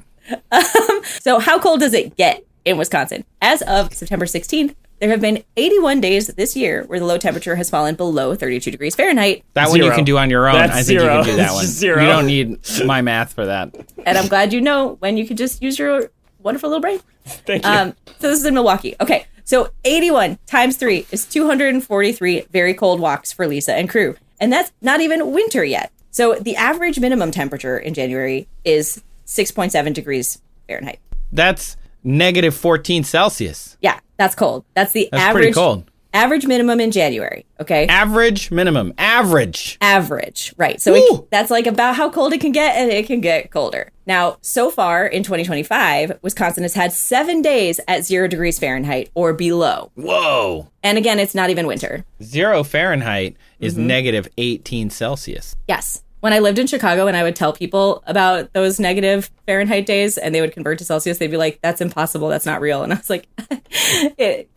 So how cold does it get in Wisconsin? As of September 16th, there have been 81 days this year where the low temperature has fallen below 32 degrees Fahrenheit. That one you can do on your own. That's I think zero. you can do that It's one. just zero. You don't need my math for that. And I'm glad you know when you could just use your wonderful little brain. Thank you. So this is in Milwaukee. Okay, so 81 times 3 is 243 very cold walks for Lisa and crew. And that's not even winter yet. So the average minimum temperature in January is 6.7 degrees Fahrenheit. That's negative 14 Celsius. Yeah, that's cold. That's the That's average. pretty cold. Average minimum in January. Okay. Average minimum. Average. Average, right. So that's like about how cold it can get, and it can get colder. Now, so far in 2025, Wisconsin has had 7 days at 0 degrees Fahrenheit or below. Whoa. And again, it's not even winter. 0 Fahrenheit is negative 18 Celsius. Yes. When I lived in Chicago and I would tell people about those negative Fahrenheit days and they would convert to Celsius, they'd be like, that's impossible. That's not real. And I was like,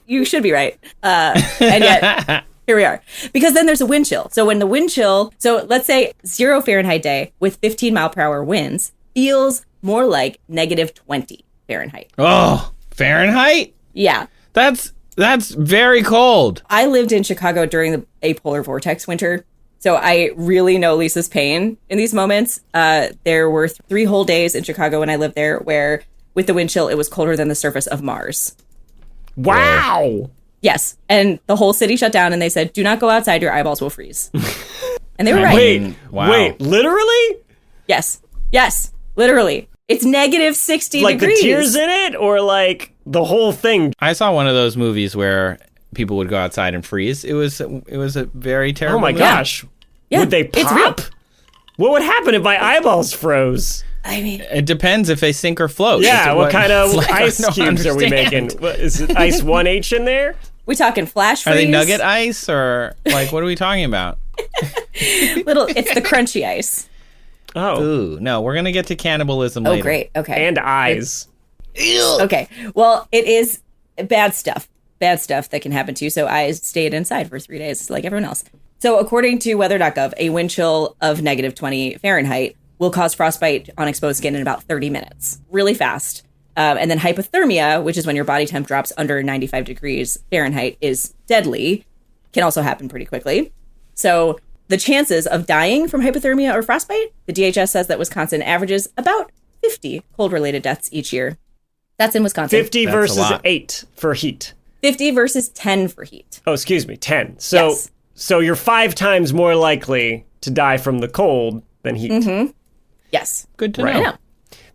you should be right. And yet, here we are. Because then there's a wind chill. So when the wind chill, so let's say 0 Fahrenheit day with 15 mile per hour winds feels more like negative 20 Fahrenheit. Oh, Fahrenheit? Yeah. That's very cold. I lived in Chicago during the apolar vortex winter. So I really know Lisa's pain in these moments. There were 3 whole days in Chicago when I lived there where with the wind chill, it was colder than the surface of Mars. Wow. Yes. And the whole city shut down and they said, do not go outside. Your eyeballs will freeze. And they were right. Wait, literally? Yes. Yes. Literally. It's negative 60 Like degrees. the tears in it or like the whole thing? I saw one of those movies where people would go outside and freeze. It was a very terrible Oh my movie. gosh. Yeah, Would they it's real. pop? What would happen if my eyeballs froze? I mean, It depends if they sink or float. Yeah, what kind of like, I ice don't cubes are we understand. making? What, is it ice 1H in there? we talking flash freeze? Are they nugget ice or like what are we talking about? It's the crunchy ice. Oh. Ooh, no, we're gonna get to cannibalism later. Oh, great. Okay. And eyes. Okay. Well, it is bad stuff. Bad stuff that can happen to you. So I stayed inside for 3 days like everyone else. So according to weather.gov, a wind chill of negative 20 Fahrenheit will cause frostbite on exposed skin in about 30 minutes. Really fast. And then hypothermia, which is when your body temp drops under 95 degrees Fahrenheit, is deadly. Can also happen pretty quickly. So the chances of dying from hypothermia or frostbite, the DHS says that Wisconsin averages about 50 cold-related deaths each year. That's in Wisconsin. 50 That's a versus lot. 8 for heat. 50 versus 10 for heat. Oh, excuse me, 10. So Yes. so you're 5 times more likely to die from the cold than heat. Yes. Good to Right. know. I know.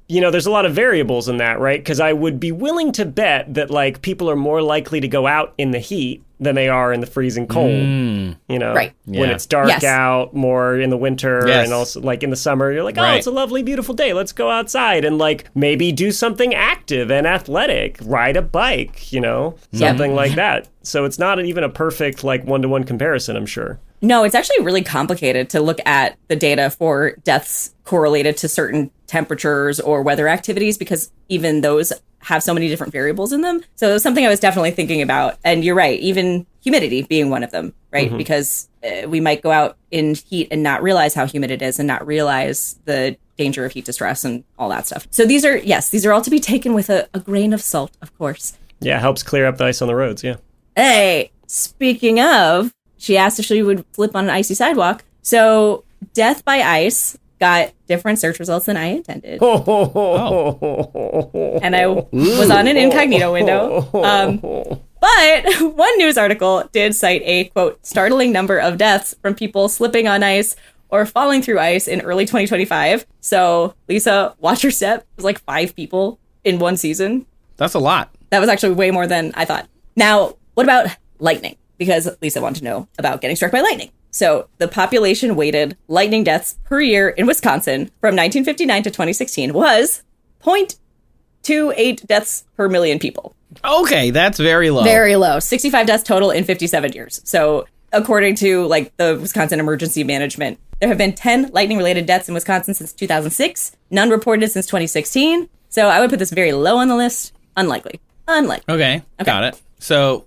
You know, there's a lot of variables in that, right? Because I would be willing to bet that, like, people are more likely to go out in the heat than they are in the freezing cold. You know, Right. when Yeah. it's dark Yes. out more in the winter Yes. and also, like, in the summer, you're like, oh, Right. it's a lovely, beautiful day. Let's go outside and, like, maybe do something active and athletic, ride a bike, you know, something like that. So it's not even a perfect, like, one-to-one comparison, I'm sure. No, it's actually really complicated to look at the data for deaths correlated to certain temperatures or weather activities because even those have so many different variables in them. So it was something I was definitely thinking about. And you're right, even humidity being one of them, right? Because we might go out in heat and not realize how humid it is and not realize the danger of heat distress and all that stuff. So these are all to be taken with a grain of salt, of course. Yeah, helps clear up the ice on the roads, yeah. Hey, speaking of, she asked if she would slip on an icy sidewalk. So death by ice got different search results than I intended. And I was on an incognito window. But one news article did cite a, quote, startling number of deaths from people slipping on ice or falling through ice in early 2025. So, Lisa, watch your step. It was like 5 people in one season. That's a lot. That was actually way more than I thought. Now, what about lightning? Because Lisa wanted to know about getting struck by lightning. So the population-weighted lightning deaths per year in Wisconsin from 1959 to 2016 was 0.28 deaths per million people. Okay, that's very low. Very low. 65 deaths total in 57 years. So according to like the Wisconsin Emergency Management, there have been 10 lightning-related deaths in Wisconsin since 2006. None reported since 2016. So I would put this very low on the list. Unlikely. Okay, got it. So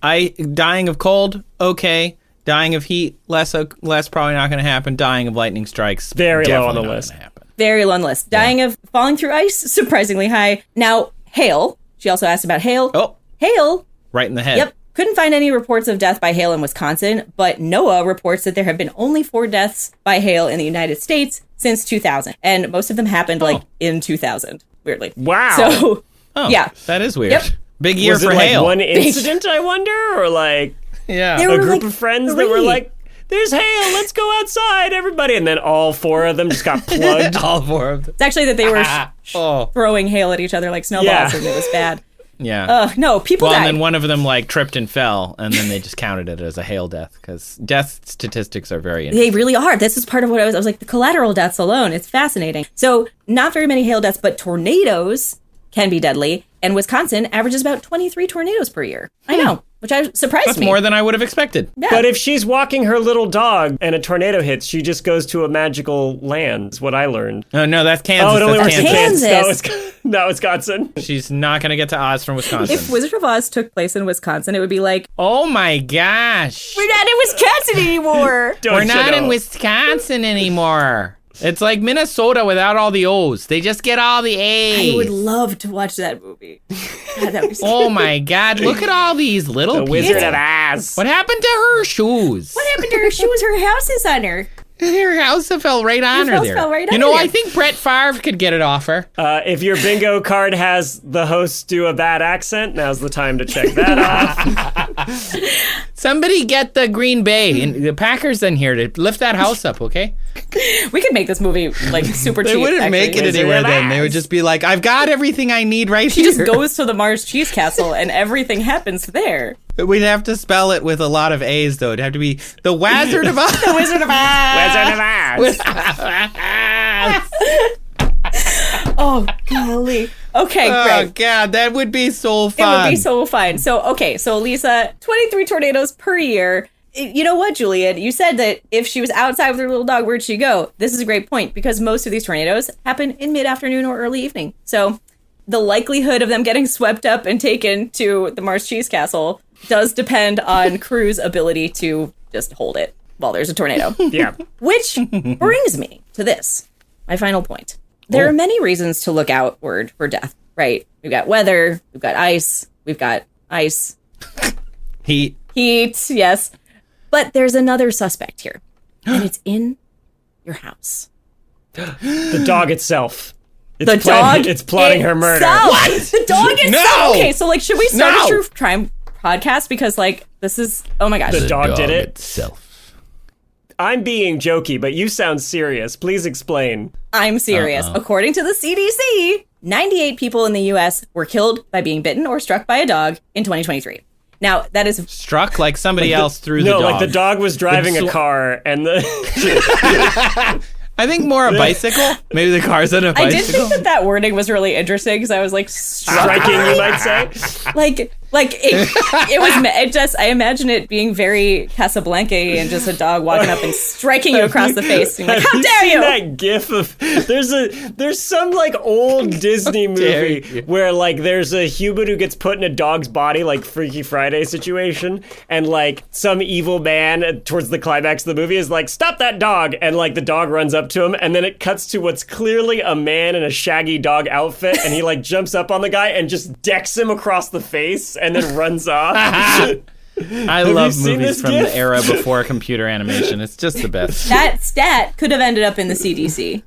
dying of cold, okay. Dying of heat, less probably not going to happen. Dying of lightning strikes, Very low on the definitely not list. gonna happen. Very low on the list. Dying of falling through ice, surprisingly high. Now, hail. She also asked about hail. Oh, Hail. right in the head. Yep. Couldn't find any reports of death by hail in Wisconsin, but NOAA reports that there have been only 4 deaths by hail in the United States since 2000. And most of them happened in 2000, weirdly. Wow. So, Oh, yeah. that is weird. Yep. Big year Was for it like hail. one incident, I wonder? Or like Yeah. There a were, group like, of friends 3. that were like, there's hail, let's go outside, everybody. And then all 4 of them just got plugged. All 4 of them. It's actually that they were Oh, throwing hail at each other like snowballs, Yeah. and it was bad. yeah. No, people Well, and died. then one of them like tripped and fell, and then they just counted it as a hail death because death statistics are very interesting. They really are. This is part of what I was like, the collateral deaths alone. It's fascinating. So not very many hail deaths, but tornadoes can be deadly. And Wisconsin averages about 23 tornadoes per year. I know, which surprised That's me. more than I would have expected. Yeah. But if she's walking her little dog and a tornado hits, she just goes to a magical land, is what I learned. Oh, no, that's Kansas. Oh, it only That's works in Kansas. Kansas. Kansas. Not Wisconsin. She's not going to get to Oz from Wisconsin. if Wizard of Oz took place in Wisconsin, it would be like, Oh my gosh. we're not in Wisconsin anymore. We're Don't you not know? in Wisconsin anymore. It's like Minnesota without all the O's. They just get all the A's. I would love to watch that movie. God, that would be so Oh my God. Look at all these little The people. Wizard of Oz. What happened to her shoes? What happened to her shoes? Her house is on her. Her house fell right on her house there. fell right you on know, her. I think Brett Favre could get it off her. If your bingo card has the host do a bad accent, now's the time to check that off. Somebody get the Green Bay and the Packers in here to lift that house up, okay? We could make this movie like super cheap. They wouldn't actually. make it Wizard anywhere of then. They would Oz. just be like, I've got everything I need right She here. just goes to the Mars Cheese Castle and everything happens there. We'd have to spell it with a lot of A's, though. It'd have to be the Wizard of Oz. The Wizard of Oz. Wizard of Oz. Oh, golly. Okay, Oh, great. God, that would be so It fun. would be so fun. So Lisa, 23 tornadoes per year. You know what, Julian? You said that if she was outside with her little dog, where'd she go? This is a great point because most of these tornadoes happen in mid-afternoon or early evening. So the likelihood of them getting swept up and taken to the Mars Cheese Castle does depend on crew's ability to just hold it while there's a tornado. Yeah. Which brings me to this, my final point. There are many reasons to look outward for death, right? We've got weather, we've got ice, Heat. heat, yes. But there's another suspect here, and it's in your house. The dog itself. It's The dog It's plotting her murder. itself. What? The dog itself. No! Okay, so like, should we start No! a true crime podcast? Because like, this is, oh my gosh. The dog did it? Itself. I'm being jokey, but you sound serious. Please explain. I'm serious. According to the CDC, 98 people in the U.S. were killed by being bitten or struck by a dog in 2023. Now, that is Struck like somebody else threw the No, dog. like the dog was driving a sl- car and the I think more a bicycle. Maybe the car's on a I did bicycle. think that wording was really interesting because I was like, striking, you might say. I imagine it being very Casablanca and just a dog walking up and striking you across the face. And like, how dare seen you? that gif of there's some like old Disney dare movie you. where like there's a human who gets put in a dog's body, like Freaky Friday situation, and like some evil man towards the climax of the movie is like, stop that dog, and like the dog runs up to him, and then it cuts to what's clearly a man in a shaggy dog outfit, and he like jumps up on the guy and just decks him across the face and then runs off. I love you seen movies this from gif? the era before computer animation. It's just the best. That stat could have ended up in the CDC.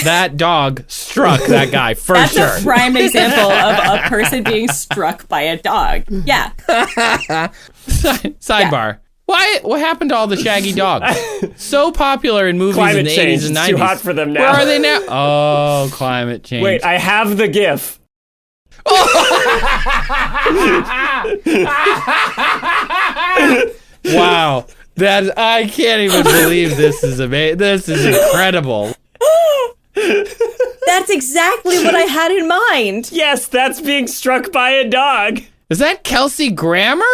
That dog struck that guy for That's sure. a prime example of a person being struck by a dog. Yeah. Sidebar. Why? What happened to all the shaggy dogs? So popular in movies Climate in the change. 80s and 90s. It's too hot for them now. Where are they now? Oh, climate change. Wait, I have the gif. Wow. I can't even believe this is amazing. This is incredible. That's exactly what I had in mind. Yes, that's being struck by a dog. Is that Kelsey Grammer?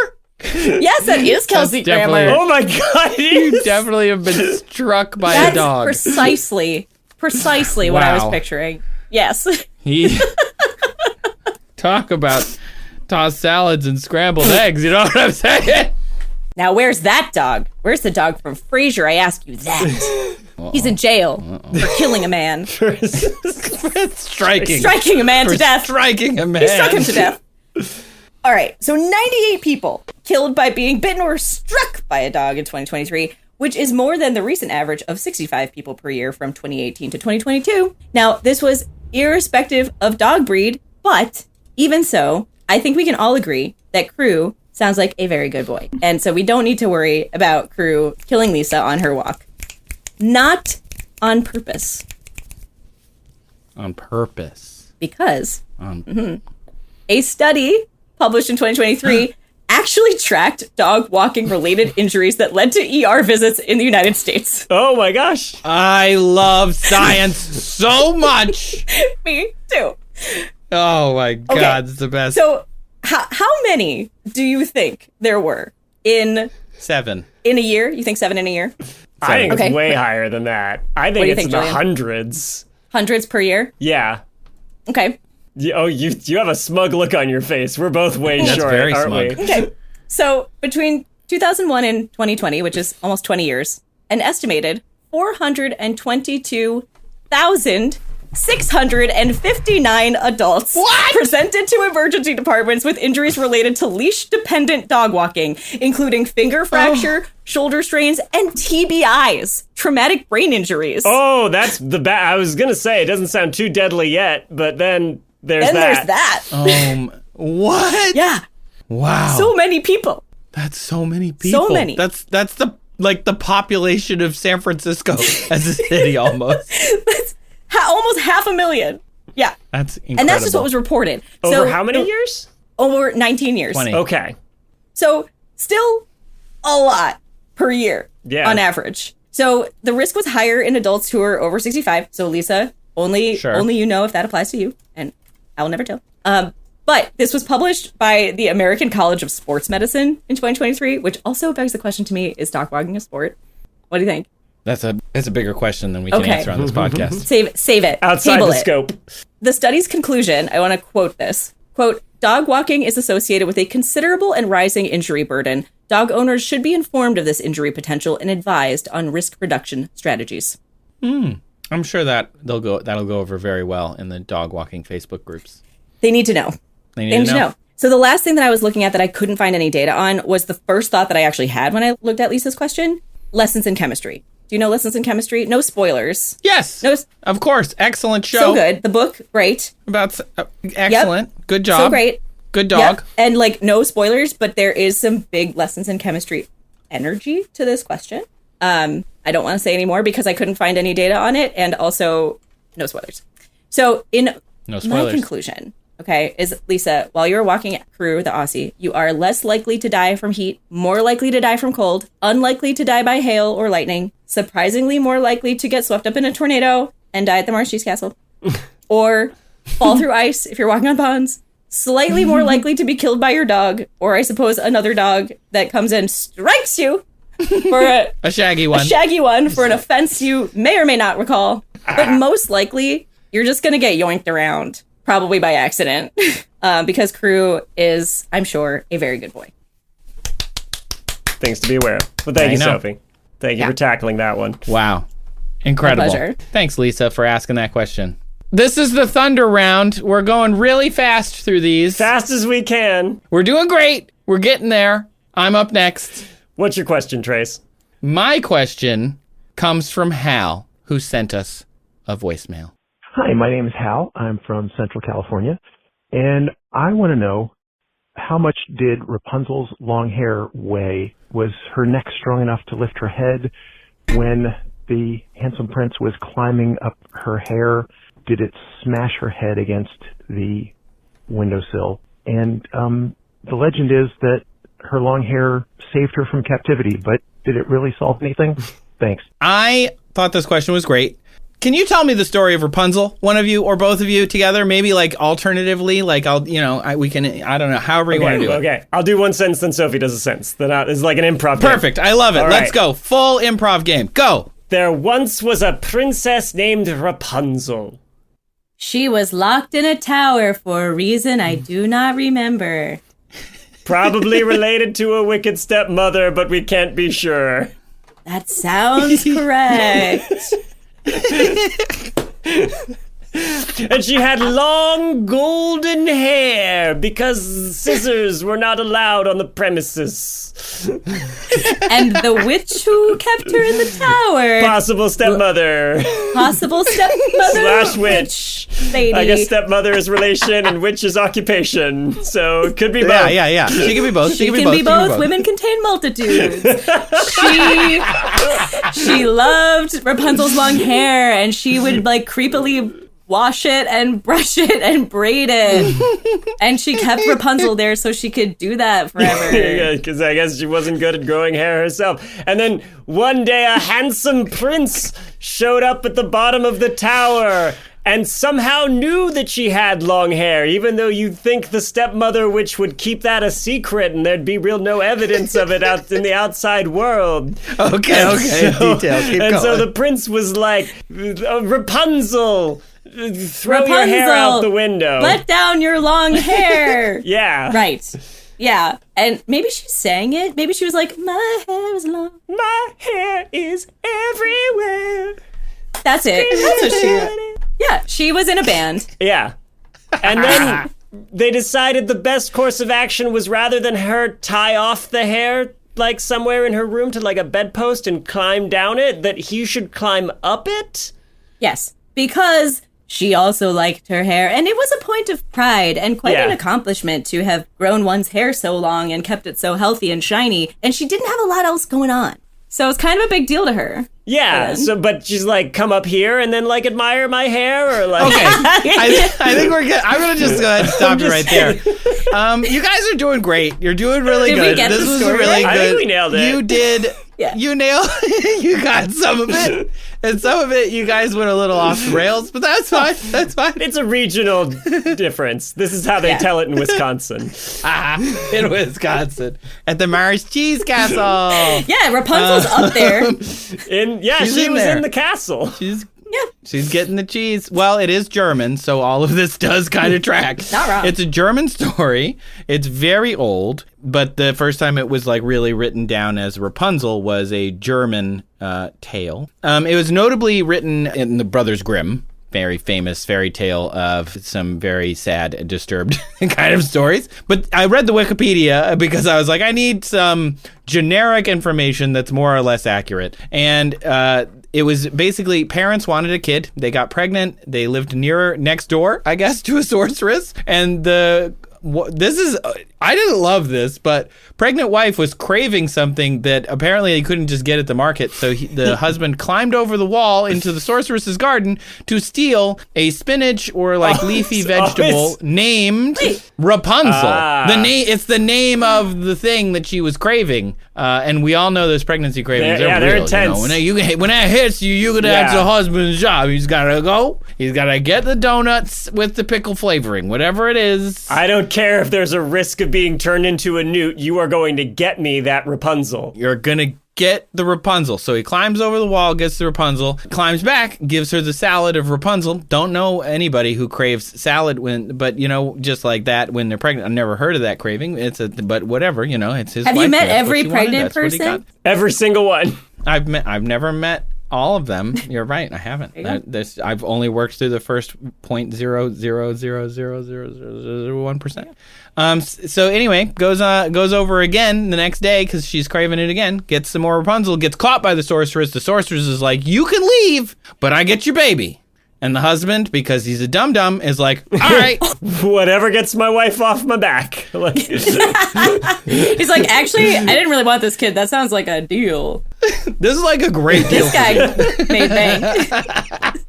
Yes, that is Kelsey definitely- Grammer. Oh my god, You definitely have been struck by a dog. That's precisely what I was picturing. Yes. He talk about tossed salads and scrambled eggs. You know what I'm saying? Now, where's that dog? Where's the dog from Frasier? I ask you that. He's in jail for killing a man. Striking A man to death. Striking a man. He struck him to death. All right, so 98 people killed by being bitten or struck by a dog in 2023, which is more than the recent average of 65 people per year from 2018 to 2022. Now, this was irrespective of dog breed, but even so, I think we can all agree that Crew sounds like a very good boy. And so we don't need to worry about Crew killing Lisa on her walk. Not on purpose. On purpose. Because a study published in 2023 actually tracked dog walking related injuries that led to ER visits in the United States. Oh my gosh. I love science so much. Me too. Oh my God, it's the best. So how many do you think there were in 7. a year? You think 7 in a year? I think Okay. it's way higher than that. I What think do you it's think, in the Julian? hundreds. Hundreds per year? Yeah. Okay. You have a smug look on your face. We're both way That's short, very aren't smug. we? Okay. So between 2001 and 2020, which is almost 20 years, an estimated 422,659 adults presented to emergency departments with injuries related to leash-dependent dog walking, including finger fracture, shoulder strains, and TBIs, traumatic brain injuries. Oh, that's the bad. I was gonna say it doesn't sound too deadly yet, but then there's then that. there's that. What? Yeah. Wow. So many people. That's so many people. So many. That's the population of San Francisco as a city almost. That's almost 500,000. Yeah. That's incredible. And that's just what was reported. Over how many years? Over 19 years. 20. Okay. So still a lot per year on average. So the risk was higher in adults who are over 65. So Lisa, only you know if that applies to you, and I will never tell. But this was published by the American College of Sports Medicine in 2023, which also begs the question to me, is dog walking a sport? What do you think? That's a bigger question than we can answer on this podcast. Save it. Outside Table the it. scope. The study's conclusion, I want to quote this. Quote, dog walking is associated with a considerable and rising injury burden. Dog owners should be informed of this injury potential and advised on risk reduction strategies. I'm sure that'll go over very well in the dog walking Facebook groups. They need to know. They need to know. So the last thing that I was looking at that I couldn't find any data on was the first thought that I actually had when I looked at Lisa's question, lessons in chemistry. Do you know lessons in chemistry? No spoilers. Yes. No, of course. Excellent show. so good. The book, great. About excellent. Yep. Good job. So great. Good dog. Yep. And like no spoilers, but there is some big lessons in chemistry energy to this question. I don't want to say any more because I couldn't find any data on it, and also no spoilers. So in No my spoilers. conclusion, okay, is Lisa, while you're walking at Crew, the Aussie, you are less likely to die from heat, more likely to die from cold, unlikely to die by hail or lightning, surprisingly more likely to get swept up in a tornado and die at the Mars Cheese Castle, or fall through ice if you're walking on ponds, slightly more likely to be killed by your dog, or I suppose another dog that comes and strikes you for A shaggy one. a shaggy one for an offense you may or may not recall, but most likely you're just going to get yoinked around, probably by accident, because Crew is, I'm sure, a very good boy. Things to be aware of. But thank you, know. Sophie. Thank you for tackling that one. Wow. Incredible. My pleasure. Thanks, Lisa, for asking that question. This is the Thunder Round. We're going really fast through these. Fast as we can. We're doing great. We're getting there. I'm up next. What's your question, Trace? My question comes from Hal, who sent us a voicemail. Hi, my name is Hal. I'm from Central California, and I want to know, how much did Rapunzel's long hair weigh? Was her neck strong enough to lift her head when the handsome prince was climbing up her hair? Did it smash her head against the windowsill? And the legend is that her long hair saved her from captivity, but did it really solve anything? Thanks. I thought this question was great. Can you tell me the story of Rapunzel, one of you or both of you together? Maybe like alternatively, like I don't know, however you want to do it. Okay, I'll do one sentence, then Sophie does a sentence. Then it's like an improv game. Perfect. I love it. All Let's right. go. Full improv game. Go. There once was a princess named Rapunzel. She was locked in a tower for a reason I do not remember. Probably related to a wicked stepmother, but we can't be sure. That sounds correct. And she had long golden hair because scissors were not allowed on the premises. And the witch who kept her in the tower. Possible stepmother. Possible stepmother. / witch. Lady. I guess stepmother is relation and witch is occupation. So it could be both. Yeah. She can be both. She can be both. Women contain multitudes. She loved Rapunzel's long hair, and she would like creepily wash it and brush it and braid it. And she kept Rapunzel there so she could do that forever. Yeah, because I guess she wasn't good at growing hair herself. And then one day a handsome prince showed up at the bottom of the tower and somehow knew that she had long hair, even though you'd think the stepmother witch would keep that a secret and there'd be no evidence of it out in the outside world. Okay. Details. Keep going. So the prince was like, Rapunzel, throw your hair out the window. Let down your long hair. Yeah. Right. Yeah. And maybe she sang it. Maybe she was like, my hair is long. My hair is everywhere. That's it. That's what she. Yeah, she was in a band. Yeah. And then they decided the best course of action was rather than her tie off the hair like somewhere in her room to like a bedpost and climb down it, that he should climb up it. Yes, because she also liked her hair, and it was a point of pride and quite an accomplishment to have grown one's hair so long and kept it so healthy and shiny, and she didn't have a lot else going on. So it's kind of a big deal to her. Yeah, so but she's like, come up here and then like admire my hair or like. Okay, I think we're good. I'm gonna just go ahead and stop you right there. You guys are doing great. You're doing really Did good. we get This the was story really right? good. I think we nailed it. You did. Yeah. You nailed. You got some of it, and some of it you guys went a little off the rails, but that's fine. That's fine. It's a regional difference. This is how they tell it in Wisconsin. In Wisconsin at the Mars Cheese Castle. Yeah, Rapunzel's up there. She was there. in the castle. She's getting the cheese. Well, it is German, so all of this does kind of track. Not wrong. It's a German story. It's very old, but the first time it was like really written down as Rapunzel was a German tale. It was notably written in the Brothers Grimm, very famous fairy tale of some very sad and disturbed kind of stories. But I read the Wikipedia because I was like, I need some generic information that's more or less accurate. And it was basically parents wanted a kid. They got pregnant. They lived next door, I guess, to a sorceress. And I didn't love this, but pregnant wife was craving something that apparently he couldn't just get at the market. So the husband climbed over the wall into the sorceress's garden to steal a spinach or like leafy vegetable named Rapunzel. It's the name of the thing that she was craving. And we all know those pregnancy cravings. They're intense. You know, when that hits you, that's the husband's job. He's gotta go. He's gotta get the donuts with the pickle flavoring, whatever it is. I don't care if there's a risk of being turned into a newt. You are going to get me that Rapunzel. You're gonna get the Rapunzel. So he climbs over the wall, gets the Rapunzel, climbs back, gives her the salad of Rapunzel. Don't know anybody who craves salad but you know, just like that when they're pregnant. I've never heard of that craving. But whatever, you know, it's his Have wife. you met That's every what she wanted. pregnant That's what he person? got. Every single one. I've never met all of them. You're right. I haven't. I've only worked through the first 0.0000001%. So anyway, goes over again the next day because she's craving it again. Gets some more Rapunzel. Gets caught by the sorceress. The sorceress is like, "You can leave, but I get your baby." And the husband, because he's a dum-dum, is like, all right. Whatever gets my wife off my back. He's like, actually, I didn't really want this kid. That sounds like a deal. This is like a great deal. This guy made bank.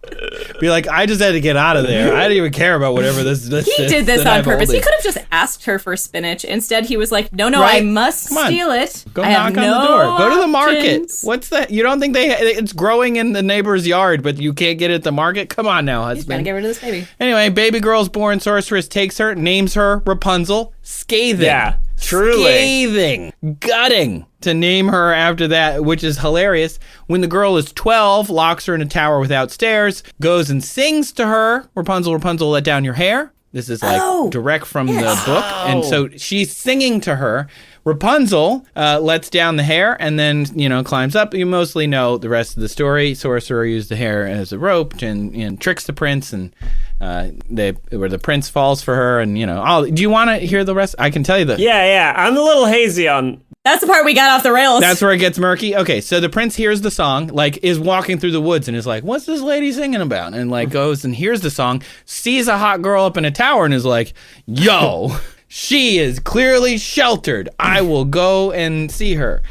Be like, I just had to get out of there. I didn't even care about whatever this He did this on purpose. He could have just asked her for spinach. Instead, he was like, no, Right? I must steal it. Go I knock have on no the door. Go to the market. options." What's that? You don't think it's growing in the neighbor's yard, but you can't get it at the market? Come on now, He's trying to husband. get rid of this baby. Anyway, baby girl's born. Sorceress takes her, names her Rapunzel. Scathing. Yeah, truly. Scathing. Gutting to name her after that, which is hilarious. When the girl is 12, locks her in a tower without stairs, goes and sings to her, Rapunzel, Rapunzel, let down your hair. This is like direct from the book. And so she's singing to her. Rapunzel lets down the hair and then, climbs up. You mostly know the rest of the story. Sorcerer used the hair as a rope and tricks the prince, and where the prince falls for her. And, do you want to hear the rest? I can tell you the... Yeah. I'm a little hazy on... That's the part we got off the rails. That's where it gets murky. Okay, so the prince hears the song, is walking through the woods and is like, what's this lady singing about? And goes and hears the song, sees a hot girl up in a tower and is like, yo, she is clearly sheltered. I will go and see her.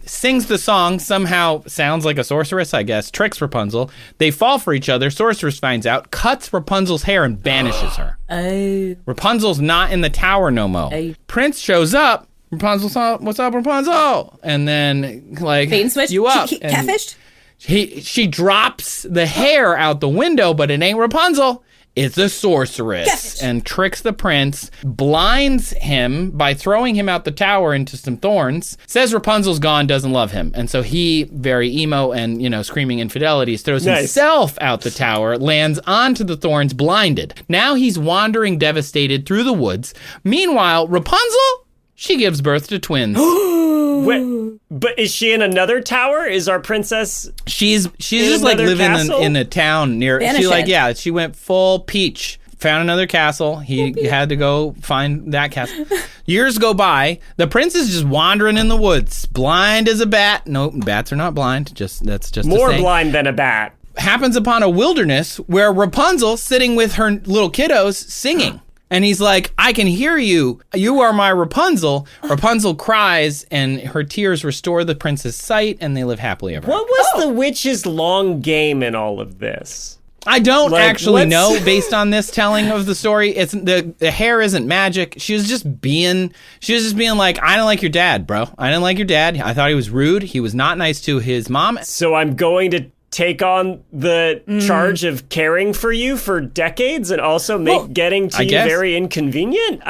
Sings the song, somehow sounds like a sorceress, I guess, tricks Rapunzel. They fall for each other. Sorceress finds out, cuts Rapunzel's hair and banishes her. Oh. Rapunzel's not in the tower no more. Prince shows up. Rapunzel, what's up, Rapunzel? And then, Bait and switch? you up. She catfished? She drops the hair out the window, but it ain't Rapunzel. It's a sorceress. Catfish. And tricks the prince, blinds him by throwing him out the tower into some thorns, says Rapunzel's gone, doesn't love him. And so he, very emo and, screaming infidelities, throws himself out the tower, lands onto the thorns, blinded. Now he's wandering devastated through the woods. Meanwhile, Rapunzel... she gives birth to twins. Wait, but is she in another tower? Is our princess? She's just living in a town near. Banished. She went full Peach. Found another castle. He had to go find that castle. Years go by. The prince is just wandering in the woods, blind as a bat. Nope, bats are not blind. That's just More a saying. blind than a bat. Happens upon a wilderness where Rapunzel sitting with her little kiddos singing. And he's like, I can hear you. You are my Rapunzel. Rapunzel cries, and her tears restore the prince's sight, and they live happily ever after. What was the witch's long game in all of this? I don't actually know based on this telling of the story. It's the hair isn't magic. She was just being like, I don't like your dad, bro. I didn't like your dad. I thought he was rude. He was not nice to his mom. So I'm going to take on the charge of caring for you for decades and also make getting to you very inconvenient?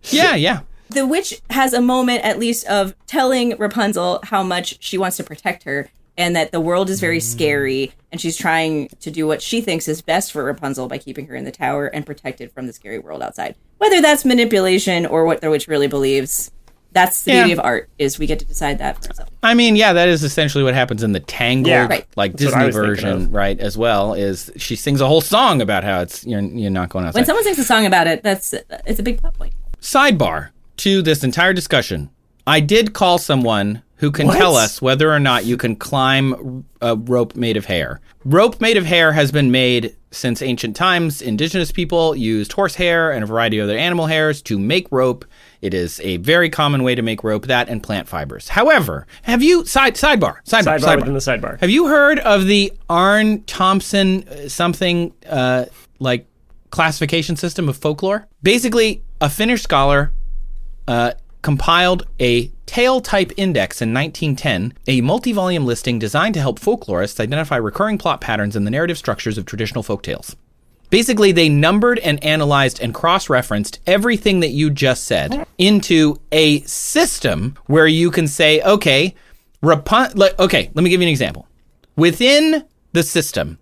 Yeah. The witch has a moment, at least, of telling Rapunzel how much she wants to protect her and that the world is very scary, and she's trying to do what she thinks is best for Rapunzel by keeping her in the tower and protected from the scary world outside. Whether that's manipulation or what the witch really believes, that's the beauty of art, is we get to decide that for ourselves. I mean, yeah, that is essentially what happens in the Tangled, Right. Disney version, right, as well, is she sings a whole song about how you're not going outside. When someone sings a song about it, it's a big plot point. Sidebar to this entire discussion. I did call someone who can tell us whether or not you can climb a rope made of hair. Rope made of hair has been made since ancient times. Indigenous people used horsehair and a variety of other animal hairs to make rope. It is a very common way to make rope, that and plant fibers. However, have you... Sidebar within the sidebar. Have you heard of the Arne Thompson classification system of folklore? Basically, a Finnish scholar compiled a tale type index in 1910, a multi-volume listing designed to help folklorists identify recurring plot patterns in the narrative structures of traditional folktales. Basically, they numbered and analyzed and cross-referenced everything that you just said into a system where you can say, okay, let me give you an example. Within the system,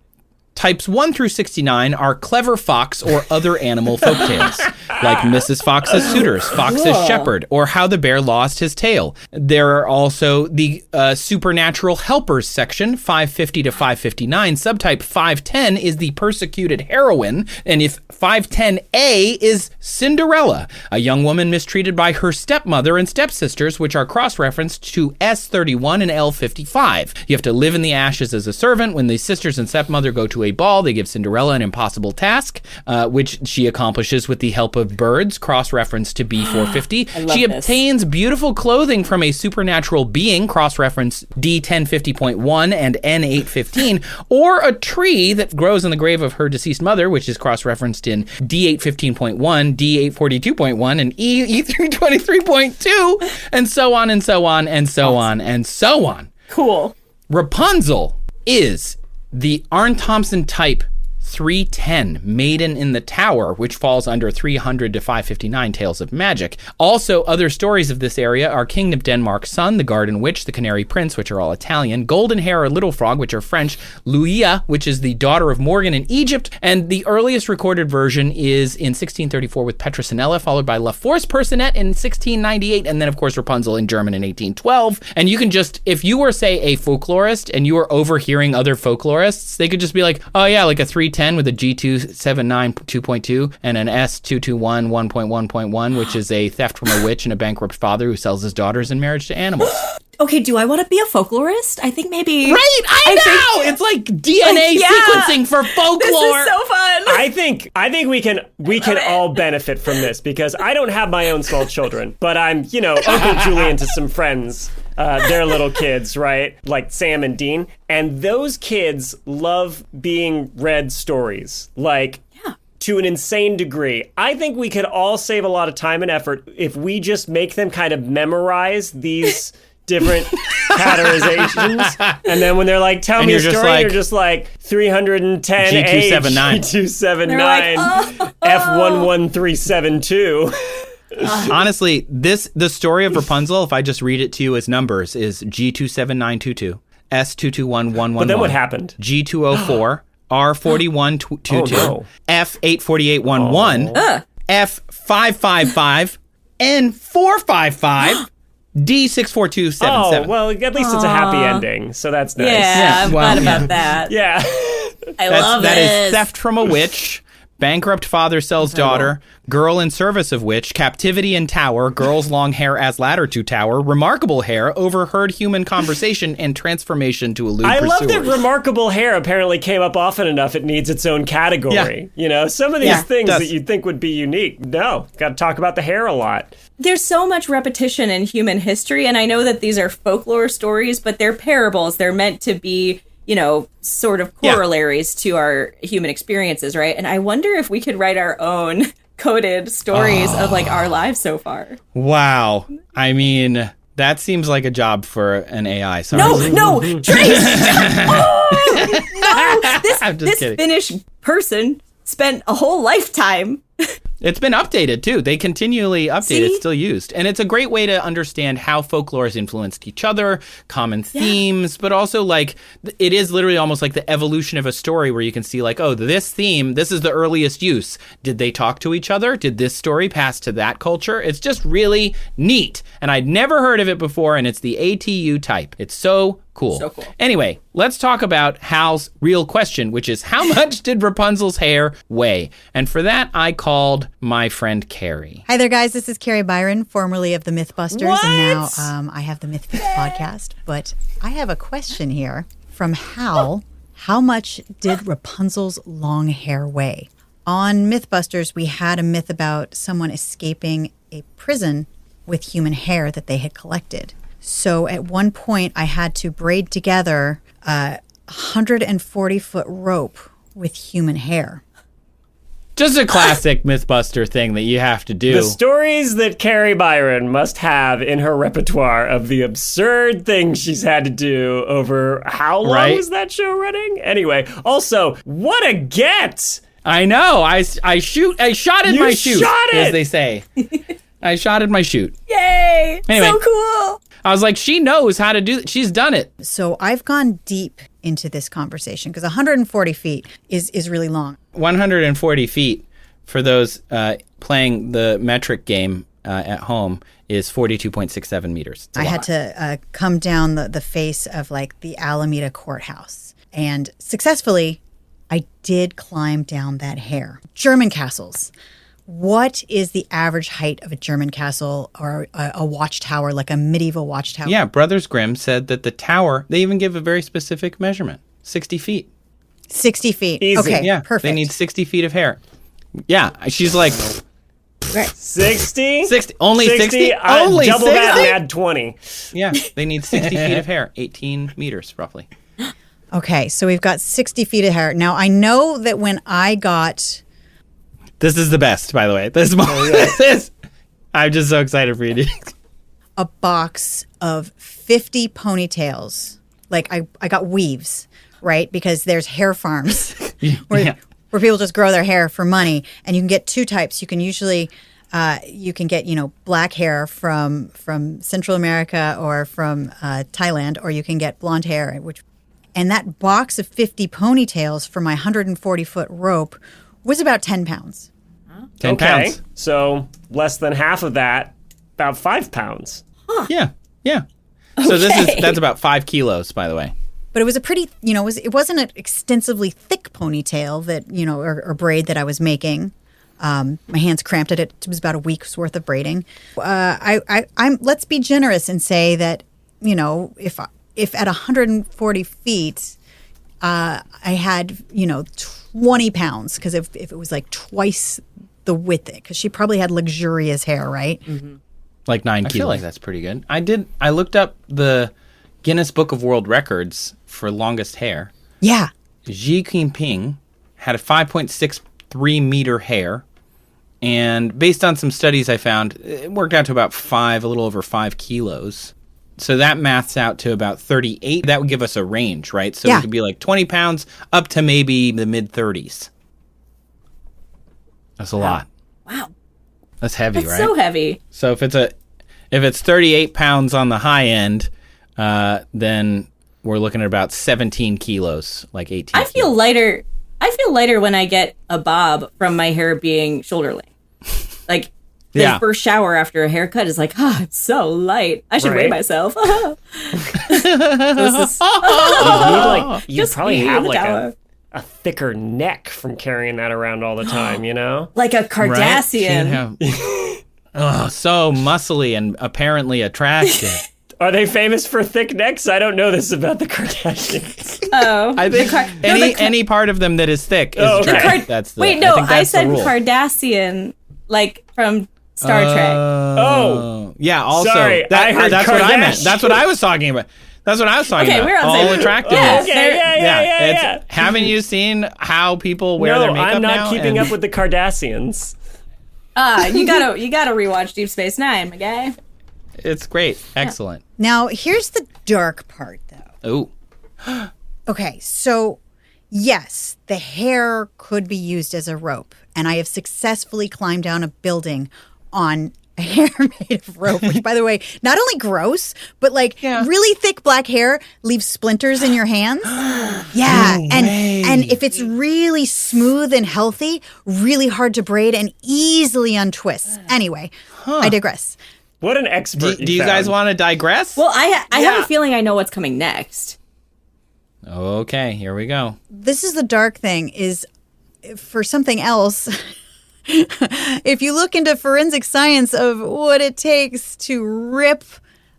types 1 through 69 are clever fox or other animal folktales, like Mrs. Fox's Suitors, Fox's Shepherd, or How the Bear Lost His Tail. There are also the supernatural helpers section, 550 to 559. Subtype 510 is the persecuted heroine, and if 510A is Cinderella, a young woman mistreated by her stepmother and stepsisters, which are cross-referenced to S31 and L55. You have to live in the ashes as a servant when the sisters and stepmother go to a a ball. They give Cinderella an impossible task, which she accomplishes with the help of birds, cross-reference to B450. She obtains beautiful clothing from a supernatural being, cross-reference D1050.1 and N815, or a tree that grows in the grave of her deceased mother, which is cross-referenced in D815.1, D842.1, and E323.2, and so on and so on and so on and so on. Cool. Rapunzel is the Arn Thompson type 310, Maiden in the Tower, which falls under 300 to 559 Tales of Magic. Also, other stories of this area are King of Denmark's Son, the Garden Witch, the Canary Prince, which are all Italian, Golden Hair or Little Frog, which are French, Luia, which is the daughter of Morgan in Egypt, and the earliest recorded version is in 1634 with Petronella, followed by La Force Personette in 1698, and then, of course, Rapunzel in German in 1812. And you can just, if you were, say, a folklorist and you were overhearing other folklorists, they could just be like, oh yeah, like a 310 with a G279 2.2 and an S221 1.1.1, which is a theft from a witch and a bankrupt father who sells his daughters in marriage to animals. Okay, do I want to be a folklorist? I think maybe. Right, I know. It's like DNA sequencing for folklore. This is so fun. I think we can all benefit from this because I don't have my own small children, but I'm, Uncle Julian to some friends. They're little kids, right? Like Sam and Dean. And those kids love being read stories, to an insane degree. I think we could all save a lot of time and effort if we just make them kind of memorize these different categorizations. And then when they're like, tell me a story, you're just like 310 G279. G279, F11372. Honestly, the story of Rapunzel, if I just read it to you as numbers, is G27922, S221111. But then what happened? G204, R4122, F84811, F555, N455, D64277. Oh, well, at least it's a happy ending, so that's nice. Yeah, I'm glad about that. Yeah. I love that this. is theft from a witch. Bankrupt father sells daughter, girl in service of witch, captivity in tower, girl's long hair as ladder to tower, remarkable hair, overheard human conversation, and transformation to elude pursuers. I love that remarkable hair apparently came up often enough it needs its own category. Yeah. Some of these things that you'd think would be unique. No, got to talk about the hair a lot. There's so much repetition in human history, and I know that these are folklore stories, but they're parables. They're meant to be sort of corollaries to our human experiences, right? And I wonder if we could write our own coded stories of our lives so far. Wow. I mean, that seems like a job for an AI. Sorry. No, Trace! No! This kidding. Finnish person spent a whole lifetime. It's been updated, too. They continually update. See? It's still used. And it's a great way to understand how folklore has influenced each other, common themes, but also, it is literally almost like the evolution of a story where you can see, this theme, this is the earliest use. Did they talk to each other? Did this story pass to that culture? It's just really neat. And I'd never heard of it before, and it's the ATU type. It's so cool. So cool. Anyway, let's talk about Hal's real question, which is how much did Rapunzel's hair weigh? And for that, I called my friend Kari. Hi there, guys. This is Kari Byron, formerly of the Mythbusters, and now I have the MythFits podcast. But I have a question here from Hal. How much did Rapunzel's long hair weigh? On Mythbusters, we had a myth about someone escaping a prison with human hair that they had collected. So at one point, I had to braid together a 140-foot rope with human hair. Just a classic Mythbuster thing that you have to do. The stories that Kari Byron must have in her repertoire of the absurd things she's had to do over how long was that show running? Anyway, also, what a get! I know. I shotted my shoot, shot it! as they say. I shotted my shoot. Yay! Anyway. So cool! I was like, she knows how to do it. She's done it. So I've gone deep into this conversation because 140 feet is really long. 140 feet for those playing the metric game at home is 42.67 meters. I had to come down the face of the Alameda courthouse, and successfully I did climb down that hair. German castles. What is the average height of a German castle or a watchtower, like a medieval watchtower? Yeah, Brothers Grimm said that the tower, they even give a very specific measurement, 60 feet. 60 feet. Easy. Okay, Yeah, perfect. they need 60 feet of hair. Yeah, she's like 60? 60. Only 60? Only double 60? that and add 20. Yeah, they need 60 feet of hair, 18 meters roughly. Okay, so we've got 60 feet of hair. Now, I know that when I got... This is the best, by the way. I'm just so excited for you. a box of 50 ponytails. Like I got weaves, right? Because there's hair farms where people just grow their hair for money, and you can get two types. You can usually you can get black hair from Central America or from Thailand, or you can get blonde hair. And that box of 50 ponytails for my 140-foot rope was about 10 pounds. 10 pounds. So less than half of that, about 5 pounds. Yeah. So that's about 5 kilos, by the way. But it was a pretty, it wasn't an extensively thick ponytail that, or braid that I was making. My hands cramped at it. It was about a week's worth of braiding. Let's be generous and say that, if at 140 feet, I had, 20 pounds, because if it was like twice the width, because she probably had luxurious hair, right? Mm-hmm. Like 9 kilos. I feel like that's pretty good. I looked up the Guinness Book of World Records for longest hair. Yeah. Xi Jinping had a 5.63 meter hair. And based on some studies I found, it worked out to about a little over 5 kilos. So that maths out to about 38. That would give us a range, right? So it could be like 20 pounds up to maybe the mid-30s. That's a lot. Wow. That's heavy, That's right? so heavy. So if it's 38 pounds on the high end, then we're looking at about 17 kilos, like 18. I feel lighter. I feel lighter when I get a bob from my hair being shoulder length. Like the first shower after a haircut is like, it's so light. I should weigh myself. You probably have like a thicker neck from carrying that around all the time, Like a Kardashian. So muscly and apparently attractive. Are they famous for thick necks? I don't know this about the Kardashians. Oh. I think any part of them that is thick is attractive. I said Kardashian, like from Star Trek. Yeah, also. Sorry, that's what I meant. That's what I was talking about. That's what I was talking about. We're on all attractiveness. Yeah. Haven't you seen how people wear their makeup now? I'm not keeping up with the Kardashians. You gotta rewatch Deep Space Nine, my guy. It's great. Excellent. Now, here's the dark part, though. Oh. Okay, so yes, the hair could be used as a rope, and I have successfully climbed down a building on a hair made of rope, which, by the way, not only gross, but really thick black hair leaves splinters in your hands. Yeah, and if it's really smooth and healthy, really hard to braid and easily untwists. Anyway, I digress. What an expert! Do you guys want to digress? Well, I have a feeling I know what's coming next. Okay, here we go. This is the dark thing, is for something else. If you look into forensic science of what it takes to rip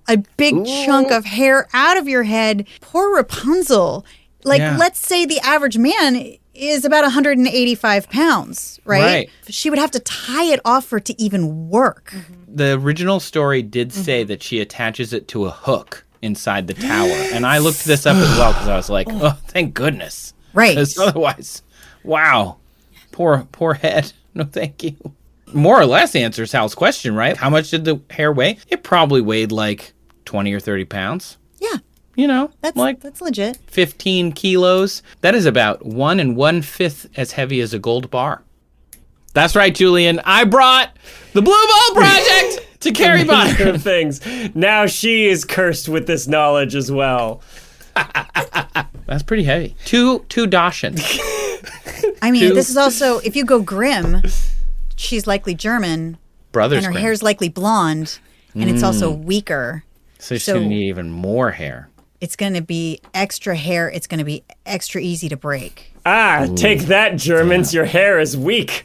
a big chunk of hair out of your head, poor Rapunzel. Let's say the average man is about 185 pounds, right? She would have to tie it off for it to even work. The original story did say that she attaches it to a hook inside the tower. And I looked this up as well because I was like, oh, thank goodness. Right. Because otherwise, wow. Poor head. No, thank you. More or less answers Hal's question, right? How much did the hair weigh? It probably weighed like 20 or 30 pounds. Yeah. That's legit. 15 kilos. That is about 1 1/5 as heavy as a gold bar. That's right, Julian. I brought the Blue Ball Project to Kari Byron. Things. Now she is cursed with this knowledge as well. That's pretty heavy. Two Dachshunds. I mean, this is also, if you go Grimm, she's likely German. Brothers and her Grimm. hair's likely blonde, and it's also weaker. So she's going to need even more hair. It's going to be extra hair. It's going to be extra easy to break. Take that, Germans. Your hair is weak.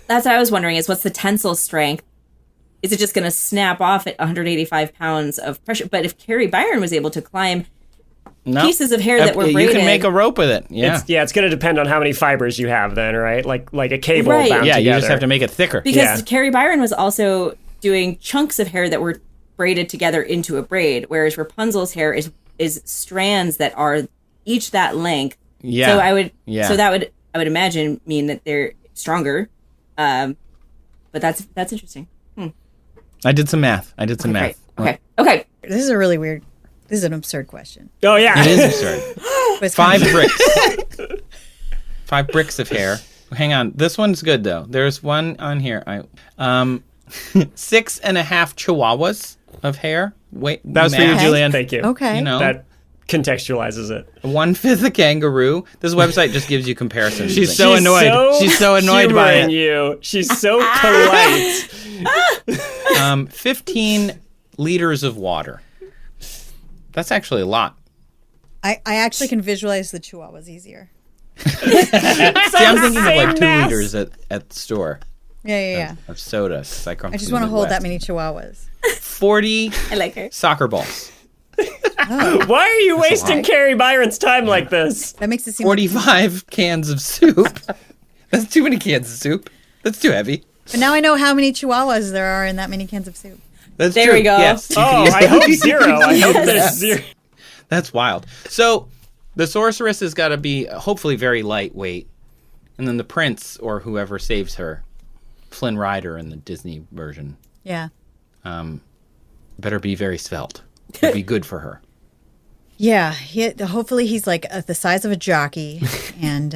That's what I was wondering, is what's the tensile strength? Is it just going to snap off at 185 pounds of pressure? But if Kari Byron was able to climb pieces of hair that were braided. You can make a rope with it. Yeah. It's going to depend on how many fibers you have then, right? Like a cable Right. bound Yeah, together. you just have to make it thicker. Because Kari Byron was also doing chunks of hair that were braided together into a braid, whereas Rapunzel's hair is strands that are each that length. Yeah. So I would imagine mean that they're stronger. But that's interesting. I did some math. Math. Okay. This is a really weird. This is an absurd question. Oh, yeah. It is absurd. But it's kind 5 of- bricks. 5 bricks of hair. Hang on. This one's good, though. There's one on here. 6.5 chihuahuas of hair. Wait, that was for you, Okay. Julian. Thank you. Okay. You know, That contextualizes it. 1/5 a kangaroo. This website just gives you comparisons. She's so She's annoyed. She's so annoyed by humoring it. you. She's so polite. 15 liters of water. That's actually a lot. I actually can visualize the chihuahuas easier. See, I'm thinking of like 2 mass. liters at the store Yeah. of soda. 'cause I come I from just the want to hold that Midwest. many chihuahuas. 40 I like her. soccer balls. Why are you wasting Kari Byron's time like this? That makes it seem like, 45 cans of soup. That's too many cans of soup. That's too heavy. but now I know how many chihuahuas there are in that many cans of soup. That's There true. we go. Yes. Oh, I hope 0. I hope there's 0. That's wild. So the sorceress has got to be hopefully very lightweight. And then the prince or whoever saves her, Flynn Rider in the Disney version, Yeah. better be very svelte. It'd be good for her. Yeah. Hopefully he's like the size of a jockey, and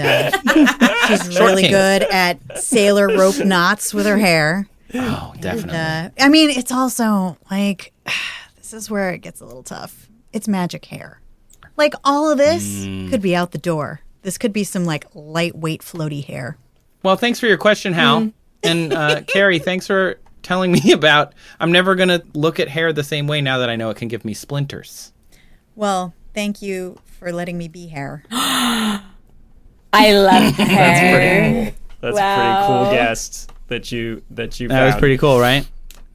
she's really king. good at sailor rope knots with her hair. Oh, definitely. I mean, it's also like this is where it gets a little tough. It's magic hair. Like all of this could be out the door. This could be some like lightweight floaty hair. Well, thanks for your question, Hal. And Kari, thanks for telling me about. I'm never going to look at hair the same way now that I know it can give me splinters. Well, thank you for letting me be hair. I love hair. That's a pretty cool guest that you That was found. pretty cool, right?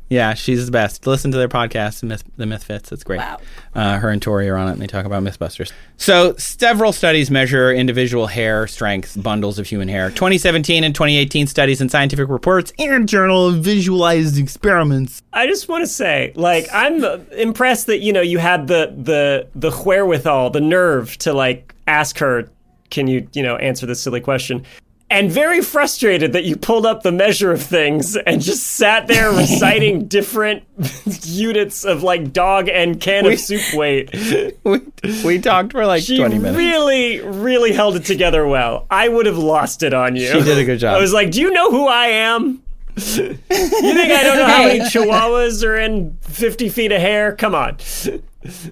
Yeah, she's the best. Listen to their podcast, the MythFits. It's great. Wow. Her and Tori are on it, and they talk about Mythbusters. So, several studies measure individual hair strength, bundles of human hair. 2017 and 2018 studies in scientific reports and Journal of Visualized Experiments. I just want to say, like, I'm impressed that, you had the wherewithal, the nerve to, like, ask her, can you, answer this silly question? And very frustrated that you pulled up the measure of things and just sat there reciting different units of, like, dog and can of soup weight. We talked for like She 20 minutes. really, really held it together well. I would have lost it on you. She did a good job. I was like, do you know who I am? You think I don't know how many chihuahuas are in 50 feet of hair? Come on.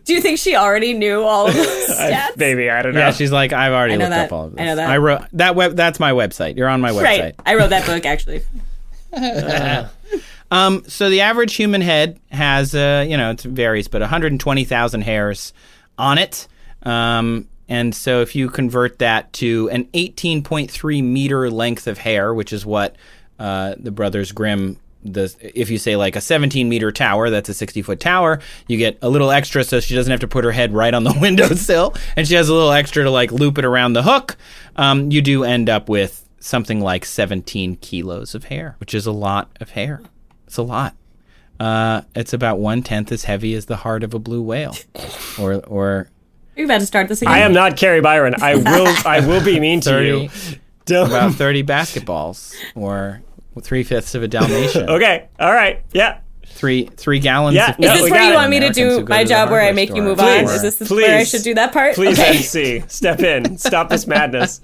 Do you think she already knew all of those stats? Maybe, I don't know. Yeah, she's like, I've already know looked that. up all of this. I know that. I wrote that that's my website. You're on my website. Right. I wrote that book, actually. So the average human head has, it varies, but 120,000 hairs on it. And so if you convert that to an 18.3 meter length of hair, which is what the Brothers Grimm, if you say like a 17-meter tower, that's a 60-foot tower, you get a little extra so she doesn't have to put her head right on the windowsill, and she has a little extra to like loop it around the hook. You do end up with something like 17 kilos of hair, which is a lot of hair. It's a lot. It's about 1/10 as heavy as the heart of a blue whale, or You're about to start this again. I am not Kari Byron. I will be mean to 30, you. Don't. about 30 basketballs, or 3/5 of a Dalmatian. Okay. All right. Yeah. Three gallons. Yeah, Of no, Is this we where got you it. want me to Americans who do go my to the job where I hardware make you store. move on? Please. Is this Please. where I should do that part? Please, Okay. MC, step in. Stop this madness.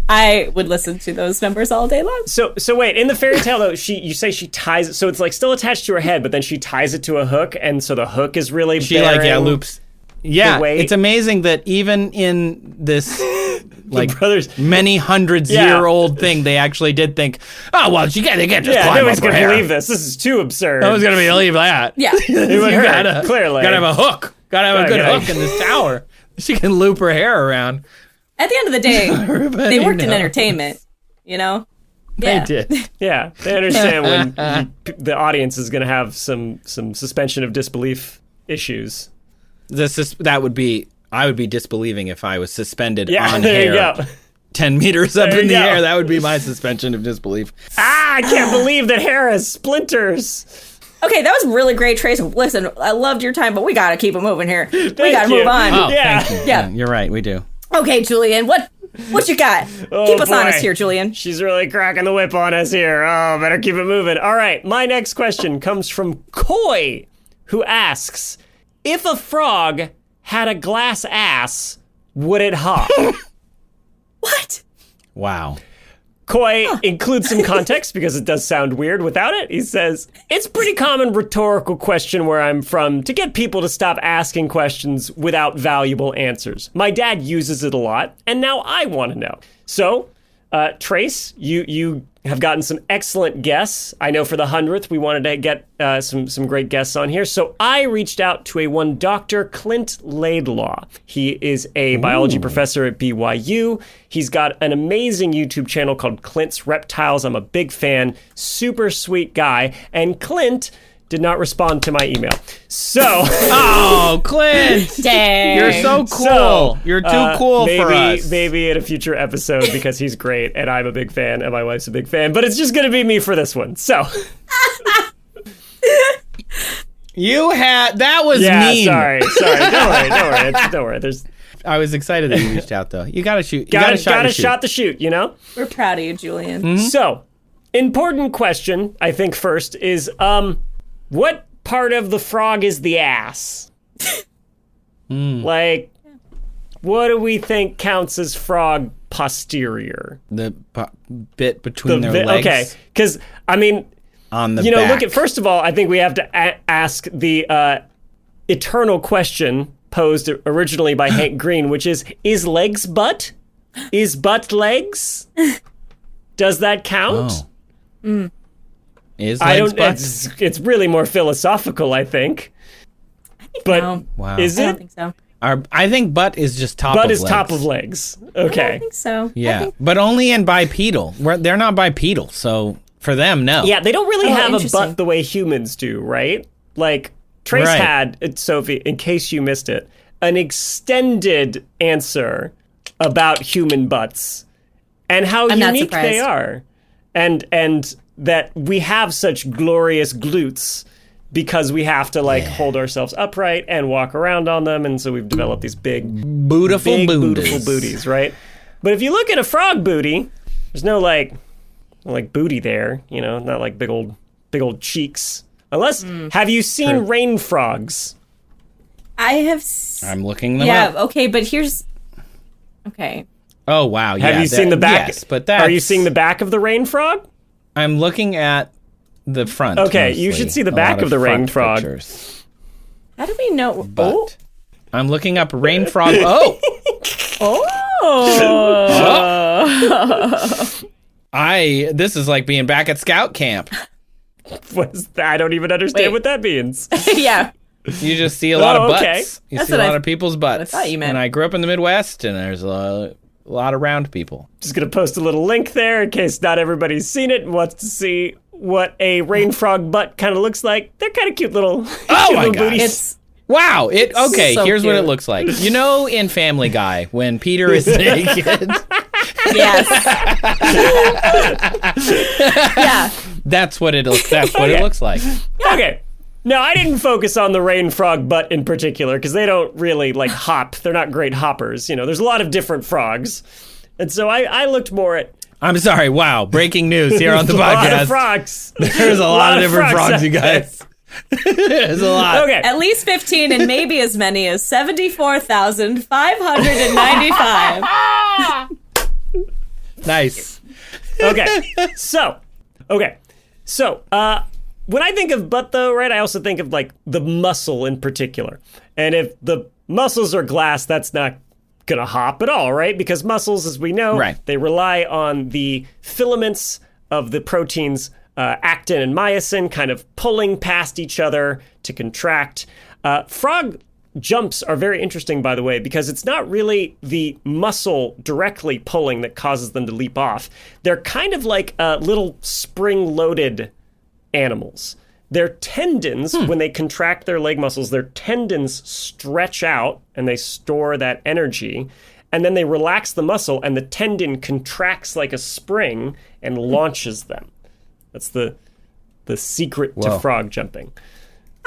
I would listen to those numbers all day long. So wait. In the fairy tale, though, you say she ties it, so it's like still attached to her head, but then she ties it to a hook, and so the hook is really She bearing loops. Yeah, the weight. it's amazing that even in this like brothers- many hundreds Yeah. year old thing, they actually did think, oh well, they can't just Yeah, climb nobody's up her gonna hair. believe this. This is too absurd. No one's gonna believe that. Yeah. It would You hurt, gotta clearly. have a hook. Gotta have a good Gotta- hook in this tower. She can loop her hair around. At the end of the day, Everybody they worked in knows. entertainment, you know? They Yeah. did. Yeah, they understand when the audience is going to have some suspension of disbelief issues. That would be, I would be disbelieving if I was suspended on there you hair go. 10 meters up There in you the go. air. That would be my suspension of disbelief. I can't believe that hair has splinters. Okay, that was really great, Trace. Listen, I loved your time, but we gotta keep it moving here. We gotta you. move on. Oh, Yeah. thank you. Yeah. You're right. We do. Okay, Julian, what you got? Oh, keep us boy. honest here, Julian. She's really cracking the whip on us here. Oh, better keep it moving. All right, my next question comes from Koi, who asks, if a frog had a glass ass, would it hop? What? Wow. Koi includes some context because it does sound weird without it. He says, it's a pretty common rhetorical question where I'm from to get people to stop asking questions without valuable answers. My dad uses it a lot, and now I want to know. So, Trace, you have gotten some excellent guests. I know for the 100th, we wanted to get some great guests on here. So I reached out to one Dr. Clint Laidlaw. He is a biology professor at BYU. He's got an amazing YouTube channel called Clint's Reptiles. I'm a big fan. Super sweet guy. And Clint did not respond to my email. So... Oh, Clint! Dang. You're so cool. So, You're too cool for us. Maybe in a future episode because he's great and I'm a big fan and my wife's a big fan. But it's just going to be me for this one. So... That was yeah, mean. sorry. Don't worry. There's... I was excited that you reached out, though. You gotta shoot. You Gotta shoot. shot the shoot, you know? We're proud of you, Julian. Mm-hmm. So, important question, I think first, is what part of the frog is the ass? Like, what do we think counts as frog posterior? The bit between their legs. Okay, because, I mean, On the you know, back. first of all, I think we have to ask the eternal question posed originally by Hank Green, which is legs butt? Is butt legs? Does that count? Oh. Is I legs don't. butts? It's really more philosophical, I think. But No. Wow. is I don't it? think so. I think butt is just top Butt of is legs. top of legs. I Okay. think so. Yeah, but only in bipedal. They're not bipedal, so for them, no. Yeah, they don't really Oh, have a interesting. butt the way humans do, right? Like Trace Right. had, Sophie, in case you missed it, an extended answer about human butts and how I'm not unique they surprised. are, and that we have such glorious glutes because we have to hold ourselves upright and walk around on them, and so we've developed these big Beautiful beautiful booties, right? But if you look at a frog booty, there's no like booty there, you know, not like big old cheeks. Unless, have you seen rain frogs? I have. I'm looking them Yeah. up. Okay, but here's. Okay. Oh wow! Yeah, Have you seen the back? Yes, but that's, Are you seeing the back of the rain frog? I'm looking at the front. Okay, you mostly. should see the A back lot of the rain front frog. pictures. How do we know? But I'm looking up rain frog. Oh, this is like being back at scout camp. What is that? I don't even understand Wait. what that means. Yeah. You just see a lot of butts. okay. You That's see a what lot I- of people's butts. thought you meant. And I grew up in the Midwest, and there's a lot of round people. Just gonna post a little link there in case not everybody's seen it and wants to see what a rain frog butt kind of looks like. They're kind of cute little, Oh cute my little God. booties. It's. Wow! Okay, so here's what it cute. looks like. You know, in Family Guy, when Peter is naked, Yes. Yeah. that's what it looks like. Okay. Now, I didn't focus on the rain frog butt in particular because they don't really hop. They're not great hoppers. You know, there's a lot of different frogs. And so I looked more at I'm sorry. Wow! Breaking news here on the a lot of podcast. frogs. There's a lot of different frogs, out you guys. There's a lot. Okay. At least 15 and maybe as many as 74,595. Nice. Okay. So, when I think of butt, though, right, I also think of the muscle in particular. And if the muscles are glass, that's not gonna hop at all, right? Because muscles, as we know, Right. they rely on the filaments of the proteins actin and myosin kind of pulling past each other to contract. Frog jumps are very interesting, by the way, because it's not really the muscle directly pulling that causes them to leap off. They're kind of like little spring-loaded animals. Their tendons, when they contract their leg muscles, their tendons stretch out and they store that energy. And then they relax the muscle and the tendon contracts like a spring and launches them. That's the secret to frog jumping.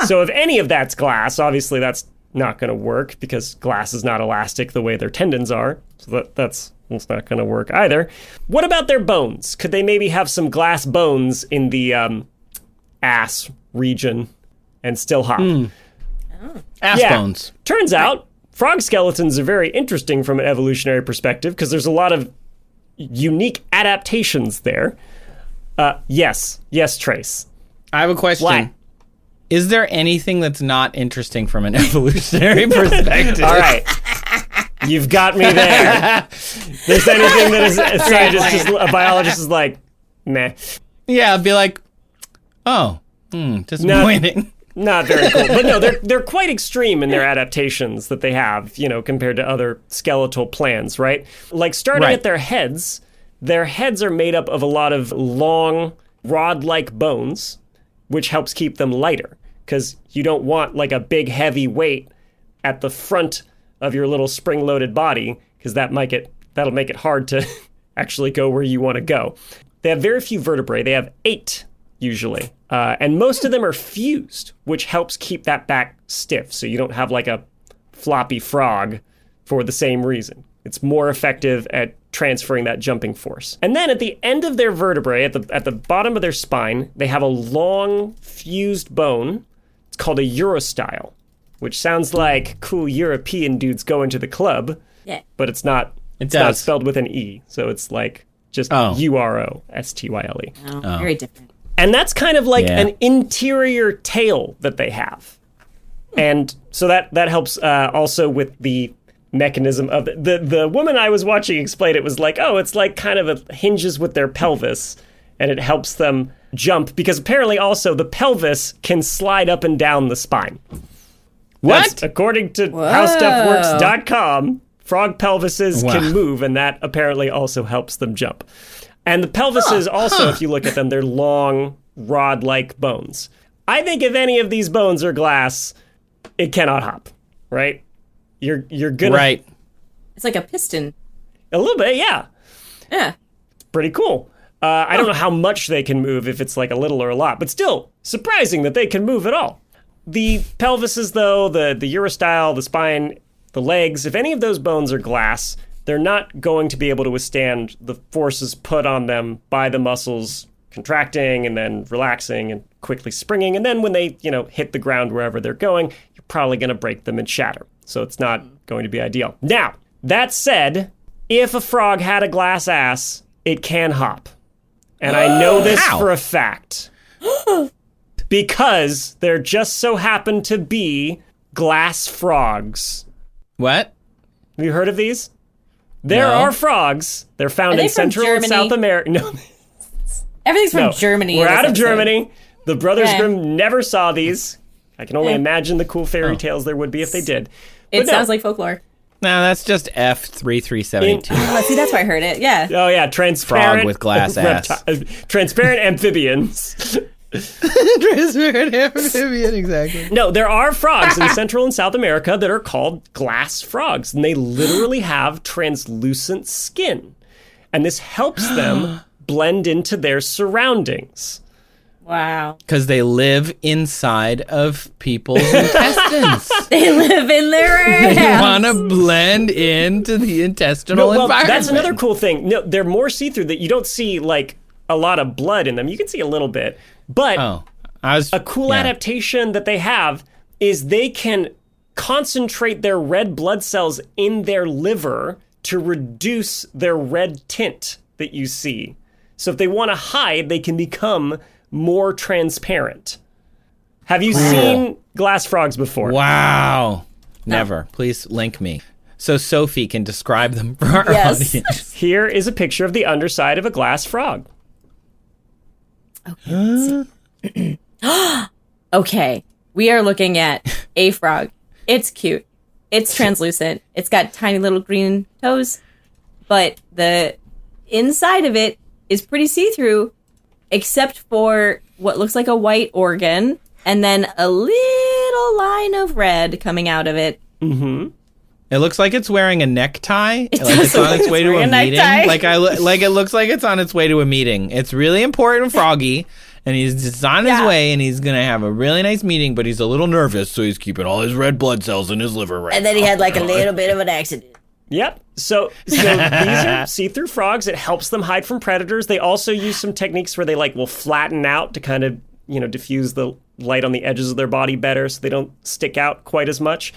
So if any of that's glass, obviously that's not going to work because glass is not elastic the way their tendons are. So that's not going to work either. What about their bones? Could they maybe have some glass bones in the ass region and still hop? Ass bones. Turns out frog skeletons are very interesting from an evolutionary perspective because there's a lot of unique adaptations there. Yes, Trace. I have a question. Why? Is there anything that's not interesting from an evolutionary perspective? All right. You've got me there. There's anything that is a scientist, just a biologist is like, meh. Yeah, I'd be like, disappointing. Not very cool. But no, they're quite extreme in their adaptations that they have, compared to other skeletal plans, right? Like starting at their heads are made up of a lot of long, rod-like bones, which helps keep them lighter. Because you don't want like a big heavy weight at the front of your little spring-loaded body, because that'll make it hard to actually go where you want to go. They have very few vertebrae. They have 8 usually, and most of them are fused, which helps keep that back stiff, so you don't have like a floppy frog for the same reason. It's more effective at transferring that jumping force. And then at the end of their vertebrae, at the bottom of their spine, they have a long fused bone. It's called a urostyle, which sounds like cool European dudes going to the club. Yeah. But it's not. It's not spelled with an E, so it's like just UROSTYLE. Oh, very different. And that's kind of like an interior tail that they have. And so that helps also with the mechanism of the woman I was watching explain it was like, it's like kind of hinges with their pelvis and it helps them jump because apparently also the pelvis can slide up and down the spine. What? That's, according to howstuffworks.com, frog pelvises can move and that apparently also helps them jump. And the pelvises also, if you look at them, they're long, rod-like bones. I think if any of these bones are glass, it cannot hop, right? You're gonna... Right. It's like a piston. A little bit, yeah. Yeah. Pretty cool. I don't know how much they can move, if it's like a little or a lot, but still, surprising that they can move at all. The pelvises, though, the urostyle, the spine, the legs, if any of those bones are glass, they're not going to be able to withstand the forces put on them by the muscles contracting and then relaxing and quickly springing. And then when they, hit the ground wherever they're going, you're probably going to break them and shatter. So it's not going to be ideal. Now, that said, if a frog had a glass ass, it can hop. And I know this for a fact. Because there just so happen to be glass frogs. What? Have you heard of these? There are frogs. They're found in Central and South America. No. Everything's from Germany. We're out of Germany. The Brothers Grimm never saw these. I can only imagine the cool fairy tales there would be if they did. It sounds like folklore. No, that's just F3372. See, that's why I heard it. Yeah. Oh, yeah. Transparent. Frog with glass ass. Transparent amphibians. Transparent amphibian, exactly. No, there are frogs in Central and South America that are called glass frogs, and they literally have translucent skin. And this helps them blend into their surroundings. Wow. Because they live inside of people's intestines. They live in their ass. They want to blend into the intestinal environment. That's another cool thing. No, they're more see-through that you don't see, like, a lot of blood in them. You can see a little bit. But a cool adaptation that they have is they can concentrate their red blood cells in their liver to reduce their red tint that you see. So if they want to hide, they can become more transparent. Have you seen glass frogs before? Wow. Never. Please link me. So Sophie can describe them for our audience. Here is a picture of the underside of a glass frog. Okay. Okay. We are looking at a frog. It's cute. It's translucent. It's got tiny little green toes. But the inside of it is pretty see-through. except for what looks like a white organ, and then a little line of red coming out of it. Mm-hmm. It looks like it's wearing a necktie. It like it's on its way to a meeting. necktie. Like it looks like it's on its way to a meeting. It's really important, Froggy, and he's just on his way, and he's gonna have a really nice meeting, but he's a little nervous, so he's keeping all his red blood cells in his liver right And then he had like a little bit of an accident. Yep. So these are see-through frogs. It helps them hide from predators. They also use some techniques where they will flatten out to kind of, diffuse the light on the edges of their body better so they don't stick out quite as much.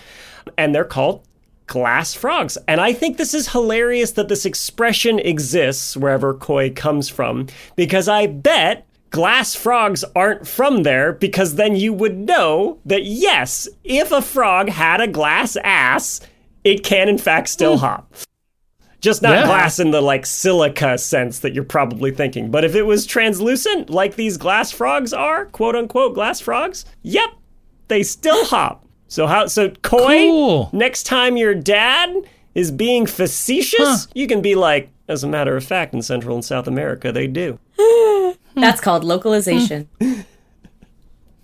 And they're called glass frogs. And I think this is hilarious that this expression exists wherever koi comes from, because I bet glass frogs aren't from there, because then you would know that, yes, if a frog had a glass ass, it can in fact still hop. Just not glass in the silica sense that you're probably thinking. But if it was translucent, like these glass frogs are, quote unquote glass frogs, yep, they still hop. So koi, Cool. Next time your dad is being facetious, you can be like, as a matter of fact, in Central and South America, they do. That's called localization.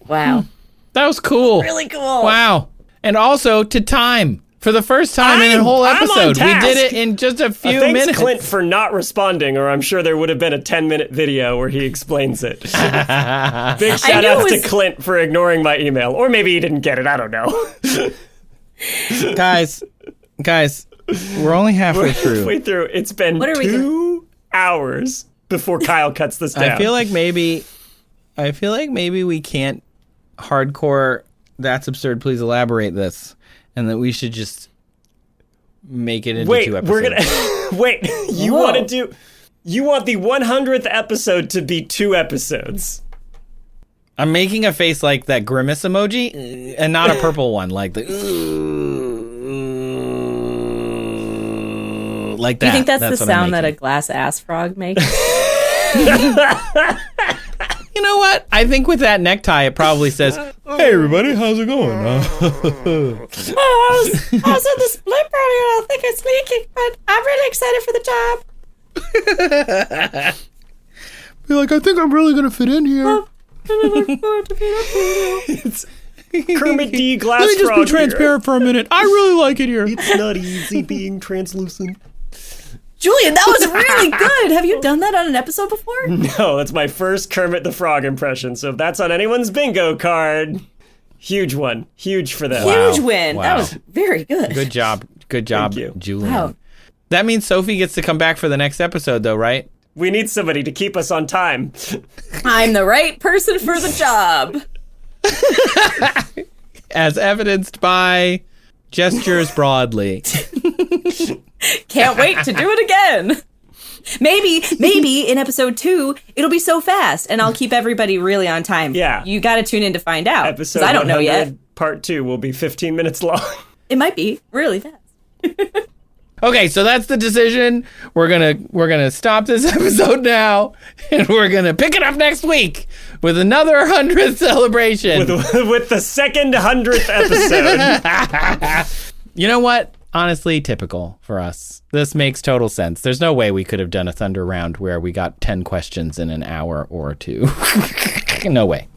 Wow. That was cool. Really cool. Wow. And also to time. For the first time in a whole I'm on episode. We task. did it in just a few Thanks, minutes. Clint, for not responding, or I'm sure there would have been a 10-minute video where he explains it. Big shout out to Clint for ignoring my email. Or maybe he didn't get it. I don't know. Guys, we're only halfway through. Halfway through. It's been 2 hours before Kyle cuts this down. I feel like maybe we can't hardcore That's Absurd, Please Elaborate this. And that we should just make it into 2 episodes. We're gonna wait. You want the 100th episode to be 2 episodes. I'm making a face like that grimace emoji, and not a purple one, like the like that. Do you think that's the what I'm sound that a making. glass ass frog makes? You know what? I think with that necktie, it probably says, "Hey everybody, how's it going?" I was in the split party and I think it's leaking, but I'm really excited for the job. Be like, I think I'm really gonna fit in here. It's Kermit D. Glass Let me just Frog be transparent for a minute. I really like it here. It's not easy being translucent. Julian, that was really good. Have you done that on an episode before? No, that's my first Kermit the Frog impression. So if that's on anyone's bingo card, huge one. Huge for them. Huge win. Wow. That was very good. Good job, Thank you. Julian. Wow. That means Sophie gets to come back for the next episode, though, right? We need somebody to keep us on time. I'm the right person for the job. As evidenced by gestures broadly. Can't wait to do it again. Maybe in episode 2, it'll be so fast and I'll keep everybody really on time. Yeah. You got to tune in to find out. 'Cause Episode I don't know yet. 100, Part 2 will be 15 minutes long. It might be really fast. Okay, so that's the decision. We're gonna stop this episode now, and we're gonna pick it up next week with another 100th celebration. With the second 100th episode. You know what? Honestly, typical for us. This makes total sense. There's no way we could have done a Thunder round where we got 10 questions in an hour or 2. No way.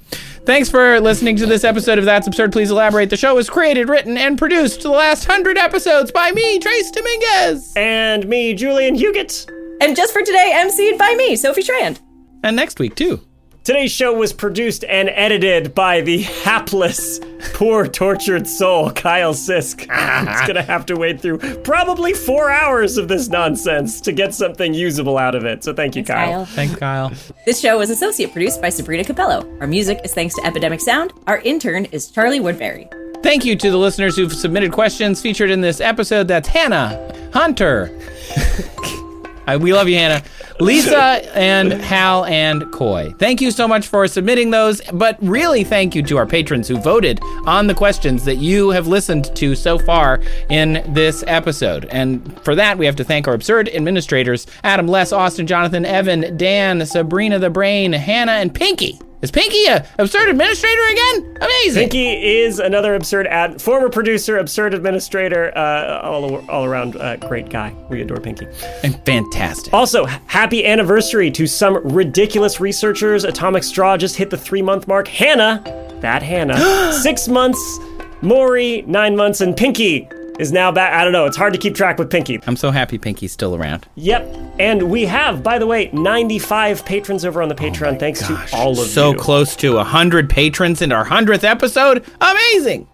Thanks for listening to this episode of That's Absurd, Please Elaborate. The show was created, written, and produced the last 100 episodes by me, Trace Dominguez. And me, Julian Huguet. And just for today, MC'd by me, Sophie Shrand. And next week, too. Today's show was produced and edited by the hapless, poor, tortured soul, Kyle Sisk. He's gonna have to wade through probably 4 hours of this nonsense to get something usable out of it. So thank you, Kyle. Thanks, Kyle. This show was associate produced by Sabrina Capello. Our music is thanks to Epidemic Sound. Our intern is Charlie Woodbury. Thank you to the listeners who've submitted questions featured in this episode. That's Hannah, Hunter. We love you, Hannah. Lisa and Hal and Coy. Thank you so much for submitting those, but really thank you to our patrons who voted on the questions that you have listened to so far in this episode. And for that, we have to thank our absurd administrators, Adam, Les, Austin, Jonathan, Evan, Dan, Sabrina the Brain, Hannah, and Pinky. Is Pinky a absurd administrator again? Amazing. Pinky is another former producer, absurd administrator, all around great guy. We adore Pinky. And fantastic. Also, happy anniversary to some ridiculous researchers. Atomic Straw just hit the 3-month mark. Hannah, 6 months. Maury, 9 months, and Pinky is now back. I don't know. It's hard to keep track with Pinky. I'm so happy Pinky's still around. Yep. And we have, by the way, 95 patrons over on the Patreon. Thanks to all of you. So close to 100 patrons in our 100th episode. Amazing.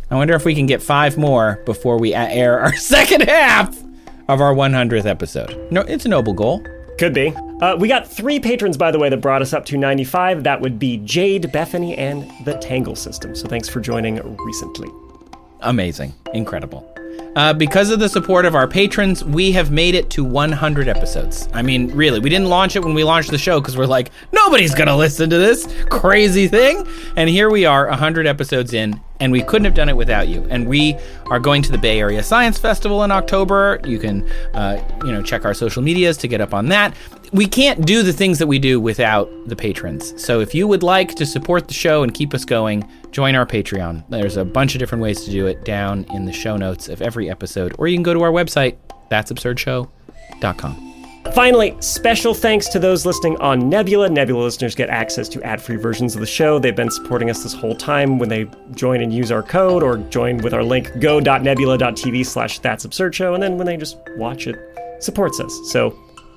I wonder if we can get 5 more before we air our second half of our 100th episode. No, it's a noble goal. Could be. We got 3 patrons, by the way, that brought us up to 95. That would be Jade, Bethany, and the Tangle System. So thanks for joining recently. Amazing. Incredible. Because of the support of our patrons, we have made it to 100 episodes. I mean, really, we didn't launch it when we launched the show because we're like, nobody's going to listen to this crazy thing. And here we are, 100 episodes in, and we couldn't have done it without you. And we are going to the Bay Area Science Festival in October. You can, check our social medias to get up on that. We can't do the things that we do without the patrons. So if you would like to support the show and keep us going, join our Patreon. There's a bunch of different ways to do it down in the show notes of every episode, or you can go to our website, that'sabsurdshow.com. Finally, special thanks to those listening on Nebula. Nebula listeners get access to ad-free versions of the show. They've been supporting us this whole time when they join and use our code or join with our link go.nebula.tv/that'sabsurdshow, and then when they just watch it, supports us. So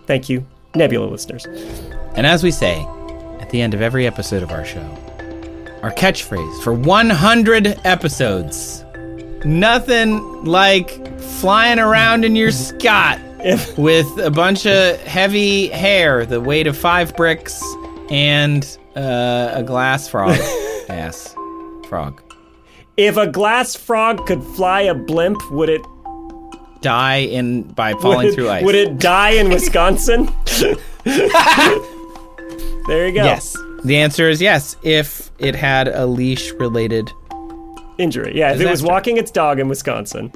thank you, Nebula listeners. And as we say at the end of every episode of our show, our catchphrase for 100 episodes: nothing like flying around in your Scott with a bunch of heavy hair the weight of 5 bricks and a glass frog. Ass frog. If a glass frog could fly a blimp, would it die by falling through ice? Would it die in Wisconsin? There you go. Yes. The answer is yes, if it had a leash-related injury. Yeah, if it was walking its dog in Wisconsin.